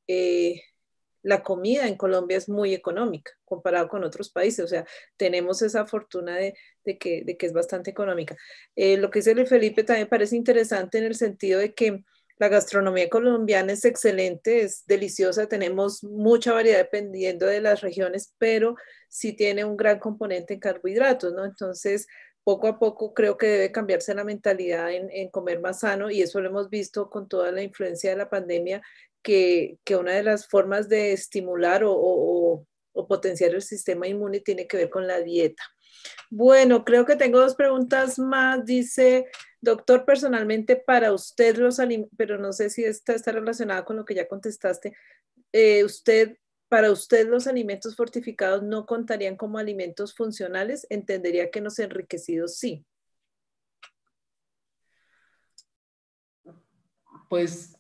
la comida en Colombia es muy económica comparado con otros países, o sea, tenemos esa fortuna de que es bastante económica. Lo que dice Luis Felipe también parece interesante en el sentido de que la gastronomía colombiana es excelente, es deliciosa, tenemos mucha variedad dependiendo de las regiones, pero sí tiene un gran componente en carbohidratos, ¿no? Entonces, poco a poco creo que debe cambiarse la mentalidad en comer más sano y eso lo hemos visto con toda la influencia de la pandemia que una de las formas de estimular o potenciar el sistema inmune tiene que ver con la dieta. Bueno, creo que tengo dos preguntas más. Dice, doctor, personalmente para usted los alimentos, pero no sé si esta está relacionada con lo que ya contestaste. Para usted los alimentos fortificados no contarían como alimentos funcionales. Entendería que los enriquecidos sí. Pues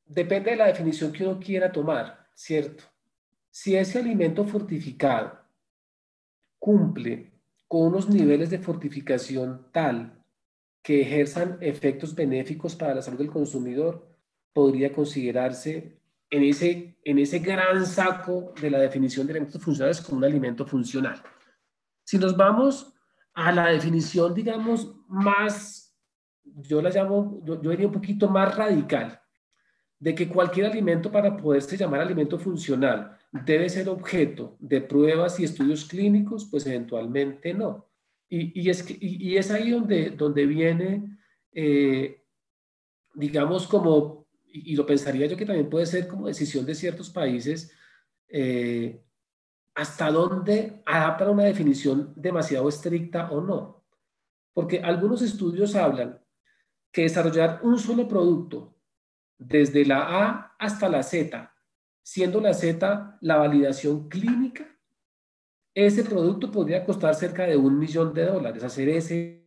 depende de la definición que uno quiera tomar, ¿cierto? Si ese alimento fortificado cumple con unos niveles de fortificación tal que ejerzan efectos benéficos para la salud del consumidor, podría considerarse en ese gran saco de la definición de alimentos funcionales como un alimento funcional. Si nos vamos a la definición, digamos, más, yo la llamo, yo diría un poquito más radical, de que cualquier alimento para poderse llamar alimento funcional debe ser objeto de pruebas y estudios clínicos, pues eventualmente no. Y es ahí donde viene, digamos, como, y lo pensaría yo que también puede ser como decisión de ciertos países, eh, hasta dónde adaptan una definición demasiado estricta o no. Porque algunos estudios hablan que desarrollar un solo producto desde la A hasta la Z, siendo la Z la validación clínica, ese producto podría costar cerca de $1.000.000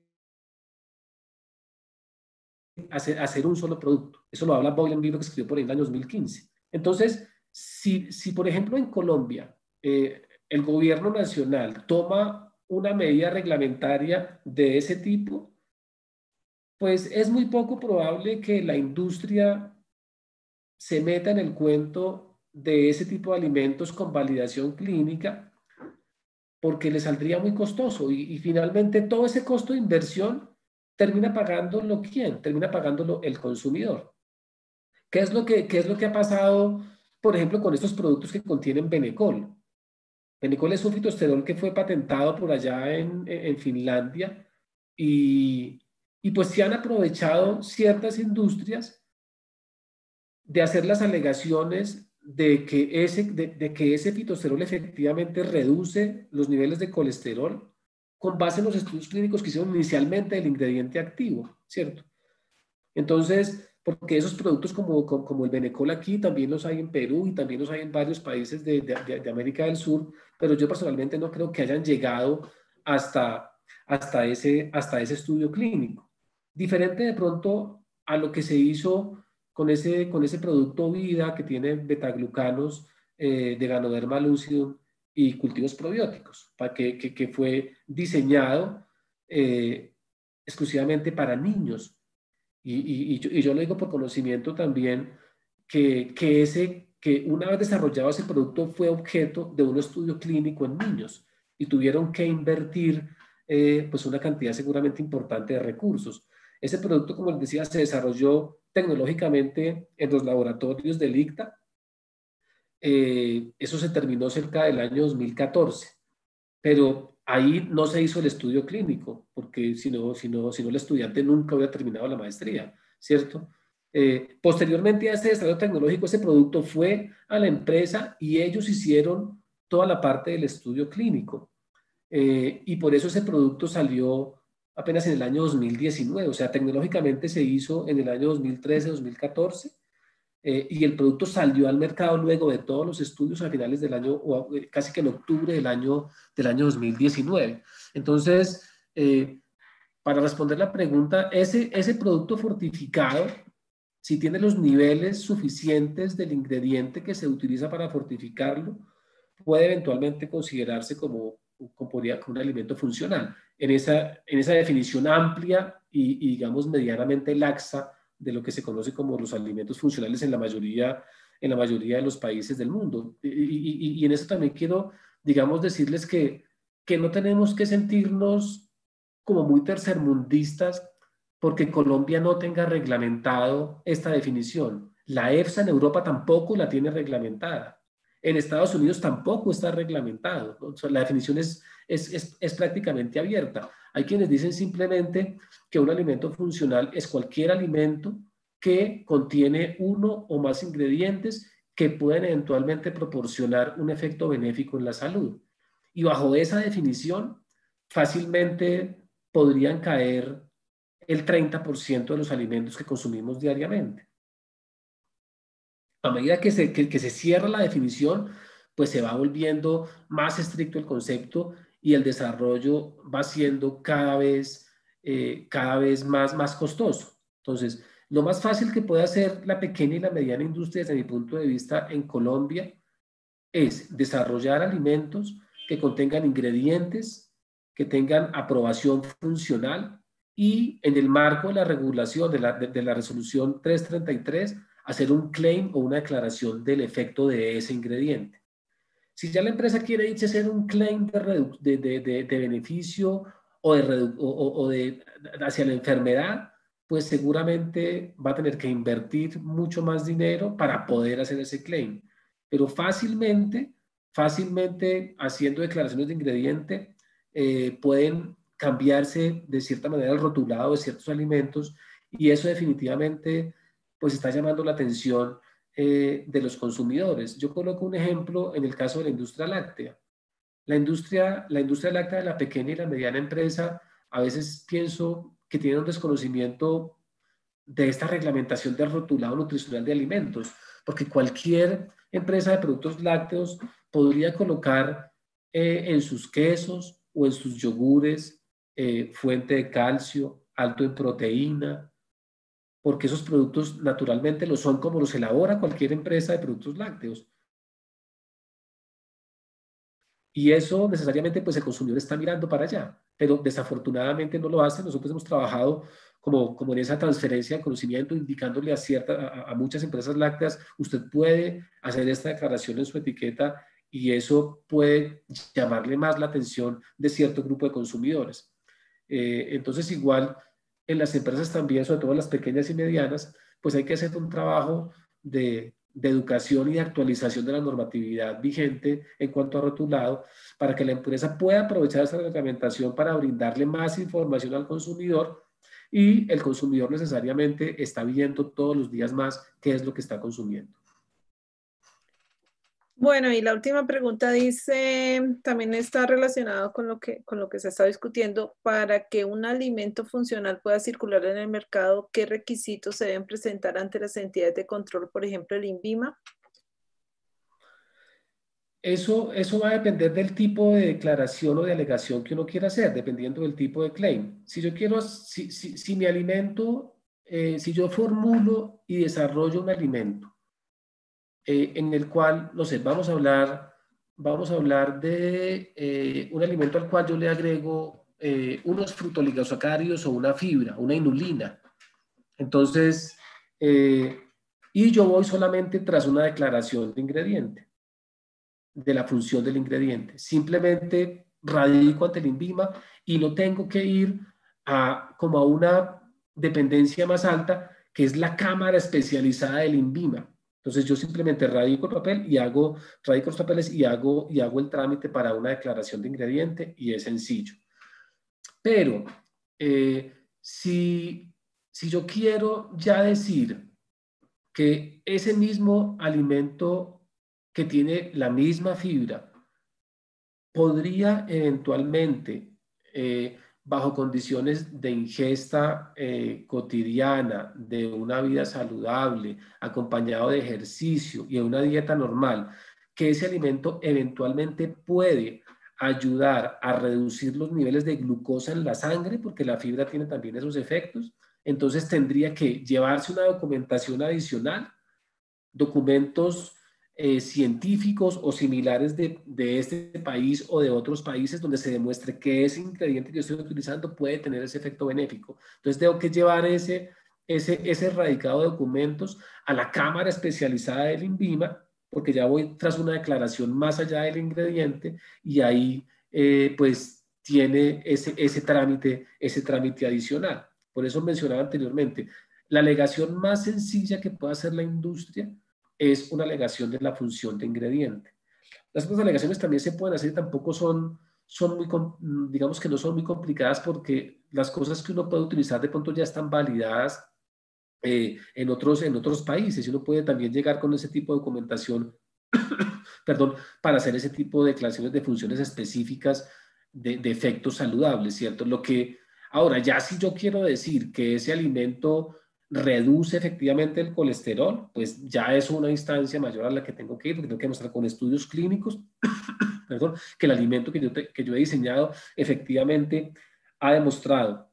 hacer un solo producto. Eso lo habla Boyle en un libro que escribió por ahí en el año 2015. Entonces, si por ejemplo en Colombia el gobierno nacional toma una medida reglamentaria de ese tipo, pues es muy poco probable que la industria se meta en el cuento de ese tipo de alimentos con validación clínica porque le saldría muy costoso y finalmente todo ese costo de inversión ¿termina pagándolo quién? Termina pagándolo el consumidor. ¿Qué es lo que ha pasado, por ejemplo, con estos productos que contienen Benecol? Benecol es un fitosterol que fue patentado por allá en Finlandia y, y pues se han aprovechado ciertas industrias de hacer las alegaciones de que ese fitosterol efectivamente reduce los niveles de colesterol con base en los estudios clínicos que hicieron inicialmente del ingrediente activo, ¿cierto? Entonces, porque esos productos como el Benecol aquí también los hay en Perú y también los hay en varios países de América del Sur, pero yo personalmente no creo que hayan llegado hasta ese estudio clínico. Diferente de pronto a lo que se hizo con ese producto Vida que tiene betaglucanos de Ganoderma lucidum y cultivos probióticos, que fue diseñado exclusivamente para niños. Y yo lo digo por conocimiento también, que una vez desarrollado ese producto fue objeto de un estudio clínico en niños y tuvieron que invertir pues una cantidad seguramente importante de recursos. Ese producto, como les decía, se desarrolló tecnológicamente en los laboratorios del ICTA. Eso se terminó cerca del año 2014, pero ahí no se hizo el estudio clínico, porque si no el estudiante nunca hubiera terminado la maestría, ¿cierto? Posteriormente a este desarrollo tecnológico, ese producto fue a la empresa y ellos hicieron toda la parte del estudio clínico. Y por eso ese producto salió apenas en el año 2019, o sea, tecnológicamente se hizo en el año 2013, 2014, y el producto salió al mercado luego de todos los estudios a finales del año, o casi que en octubre del año 2019. Entonces, para responder la pregunta, ese producto fortificado, si tiene los niveles suficientes del ingrediente que se utiliza para fortificarlo, puede eventualmente considerarse como un alimento funcional. En esa definición amplia digamos, medianamente laxa de lo que se conoce como los alimentos funcionales en la mayoría de los países del mundo. Y en eso también quiero, digamos, decirles que no tenemos que sentirnos como muy tercermundistas porque Colombia no tenga reglamentado esta definición. La EFSA en Europa tampoco la tiene reglamentada. En Estados Unidos tampoco está reglamentado, ¿no? O sea, la definición es prácticamente abierta. Hay quienes dicen simplemente que un alimento funcional es cualquier alimento que contiene uno o más ingredientes que pueden eventualmente proporcionar un efecto benéfico en la salud. Y bajo esa definición, fácilmente podrían caer el 30% de los alimentos que consumimos diariamente. A medida que se cierra la definición, pues se va volviendo más estricto el concepto y el desarrollo va siendo cada vez más costoso. Entonces, lo más fácil que puede hacer la pequeña y la mediana industria desde mi punto de vista en Colombia es desarrollar alimentos que contengan ingredientes, que tengan aprobación funcional y en el marco de la regulación de la resolución 333 hacer un claim o una declaración del efecto de ese ingrediente. Si ya la empresa quiere irse a hacer un claim de beneficio o de hacia la enfermedad, pues seguramente va a tener que invertir mucho más dinero para poder hacer ese claim. Pero fácilmente haciendo declaraciones de ingrediente, pueden cambiarse de cierta manera el rotulado de ciertos alimentos y eso definitivamente pues está llamando la atención de los consumidores. Yo coloco un ejemplo en el caso de la industria láctea. La industria láctea de la pequeña y la mediana empresa, a veces pienso que tiene un desconocimiento de esta reglamentación del rotulado nutricional de alimentos, porque cualquier empresa de productos lácteos podría colocar en sus quesos o en sus yogures fuente de calcio, alto en proteína, porque esos productos naturalmente lo son como los elabora cualquier empresa de productos lácteos. Y eso necesariamente pues el consumidor está mirando para allá, pero desafortunadamente no lo hace. Nosotros hemos trabajado como en esa transferencia de conocimiento, indicándole a muchas empresas lácteas, usted puede hacer esta declaración en su etiqueta y eso puede llamarle más la atención de cierto grupo de consumidores. Entonces igual en las empresas también, sobre todo las pequeñas y medianas, pues hay que hacer un trabajo de educación y de actualización de la normatividad vigente en cuanto a rotulado, para que la empresa pueda aprovechar esa reglamentación para brindarle más información al consumidor, y el consumidor necesariamente está viendo todos los días más qué es lo que está consumiendo. Bueno, y la última pregunta dice, también está relacionado con lo que se está discutiendo. Para que un alimento funcional pueda circular en el mercado, ¿qué requisitos se deben presentar ante las entidades de control, por ejemplo, el INVIMA? Eso va a depender del tipo de declaración o de alegación que uno quiera hacer, dependiendo del tipo de claim. Si yo quiero, si mi alimento, si yo formulo y desarrollo un alimento en el cual, no sé, vamos a hablar de un alimento al cual yo le agrego unos frutoligosacáridos o una fibra, una inulina. Entonces, y yo voy solamente tras una declaración de ingrediente, de la función del ingrediente. Simplemente radico ante el INVIMA y no tengo que ir como a una dependencia más alta, que es la cámara especializada del INVIMA. Entonces yo simplemente radico el papel y radico los papeles y hago el trámite para una declaración de ingrediente, y es sencillo. Pero si yo quiero ya decir que ese mismo alimento que tiene la misma fibra podría eventualmente, bajo condiciones de ingesta cotidiana, de una vida saludable, acompañado de ejercicio y de una dieta normal, que ese alimento eventualmente puede ayudar a reducir los niveles de glucosa en la sangre, porque la fibra tiene también esos efectos. Entonces tendría que llevarse una documentación adicional, documentos científicos o similares de este país o de otros países, donde se demuestre que ese ingrediente que yo estoy utilizando puede tener ese efecto benéfico. Entonces tengo que llevar ese radicado de documentos a la cámara especializada del INVIMA, porque ya voy tras una declaración más allá del ingrediente, y ahí pues tiene ese trámite adicional. Por eso mencionaba anteriormente, la alegación más sencilla que puede hacer la industria es una alegación de la función de ingrediente. Las otras alegaciones también se pueden hacer, tampoco son muy, digamos que no son muy complicadas, porque las cosas que uno puede utilizar de pronto ya están validadas en otros países, y uno puede también llegar con ese tipo de documentación, perdón, para hacer ese tipo de declaraciones de funciones específicas de efectos saludables, ¿cierto? Ahora, ya si yo quiero decir que ese alimento reduce efectivamente el colesterol, pues ya es una instancia mayor a la que tengo que ir, porque tengo que mostrar con estudios clínicos, perdón, que el alimento que yo he diseñado efectivamente ha demostrado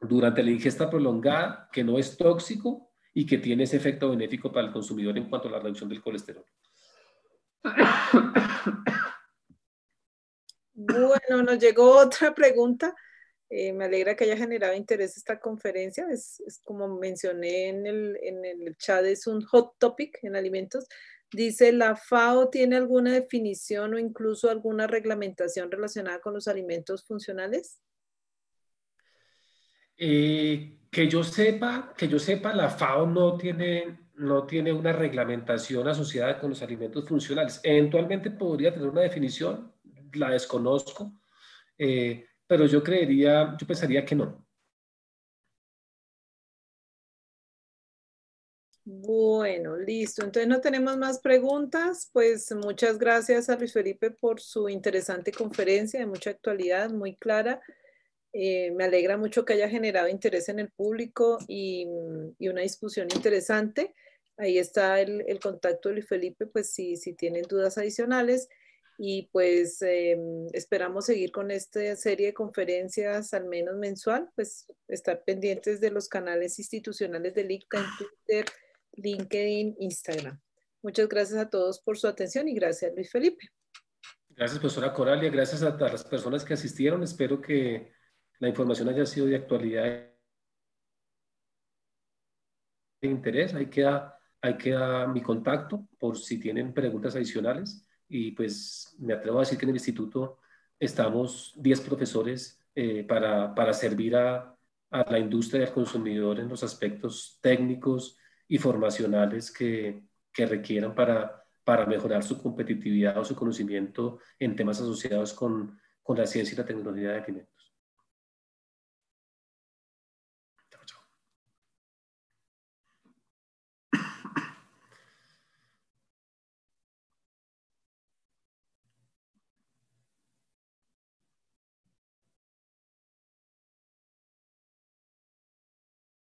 durante la ingesta prolongada que no es tóxico y que tiene ese efecto benéfico para el consumidor en cuanto a la reducción del colesterol. Bueno, nos llegó otra pregunta. Me alegra que haya generado interés esta conferencia. Es como mencioné en el chat, es un hot topic en alimentos. Dice, ¿la FAO tiene alguna definición o incluso alguna reglamentación relacionada con los alimentos funcionales? Que yo sepa, la FAO no tiene una reglamentación asociada con los alimentos funcionales. Eventualmente podría tener una definición, la desconozco, pero yo pensaría que no. Bueno, listo. Entonces no tenemos más preguntas. Pues muchas gracias a Luis Felipe por su interesante conferencia de mucha actualidad, muy clara. Me alegra mucho que haya generado interés en el público y una discusión interesante. Ahí está el contacto de Luis Felipe, pues si tienen dudas adicionales. Y pues esperamos seguir con esta serie de conferencias al menos mensual, pues estar pendientes de los canales institucionales del ICTA en Twitter, LinkedIn, Instagram. Muchas gracias a todos por su atención y gracias, Luis Felipe. Gracias, profesora Coralia. Gracias a las personas que asistieron. Espero que la información haya sido de actualidad e interés. Ahí queda mi contacto por si tienen preguntas adicionales. Y pues me atrevo a decir que en el instituto estamos 10 profesores para servir a la industria y al consumidor en los aspectos técnicos y formacionales que requieran para mejorar su competitividad o su conocimiento en temas asociados con la ciencia y la tecnología de alimentos.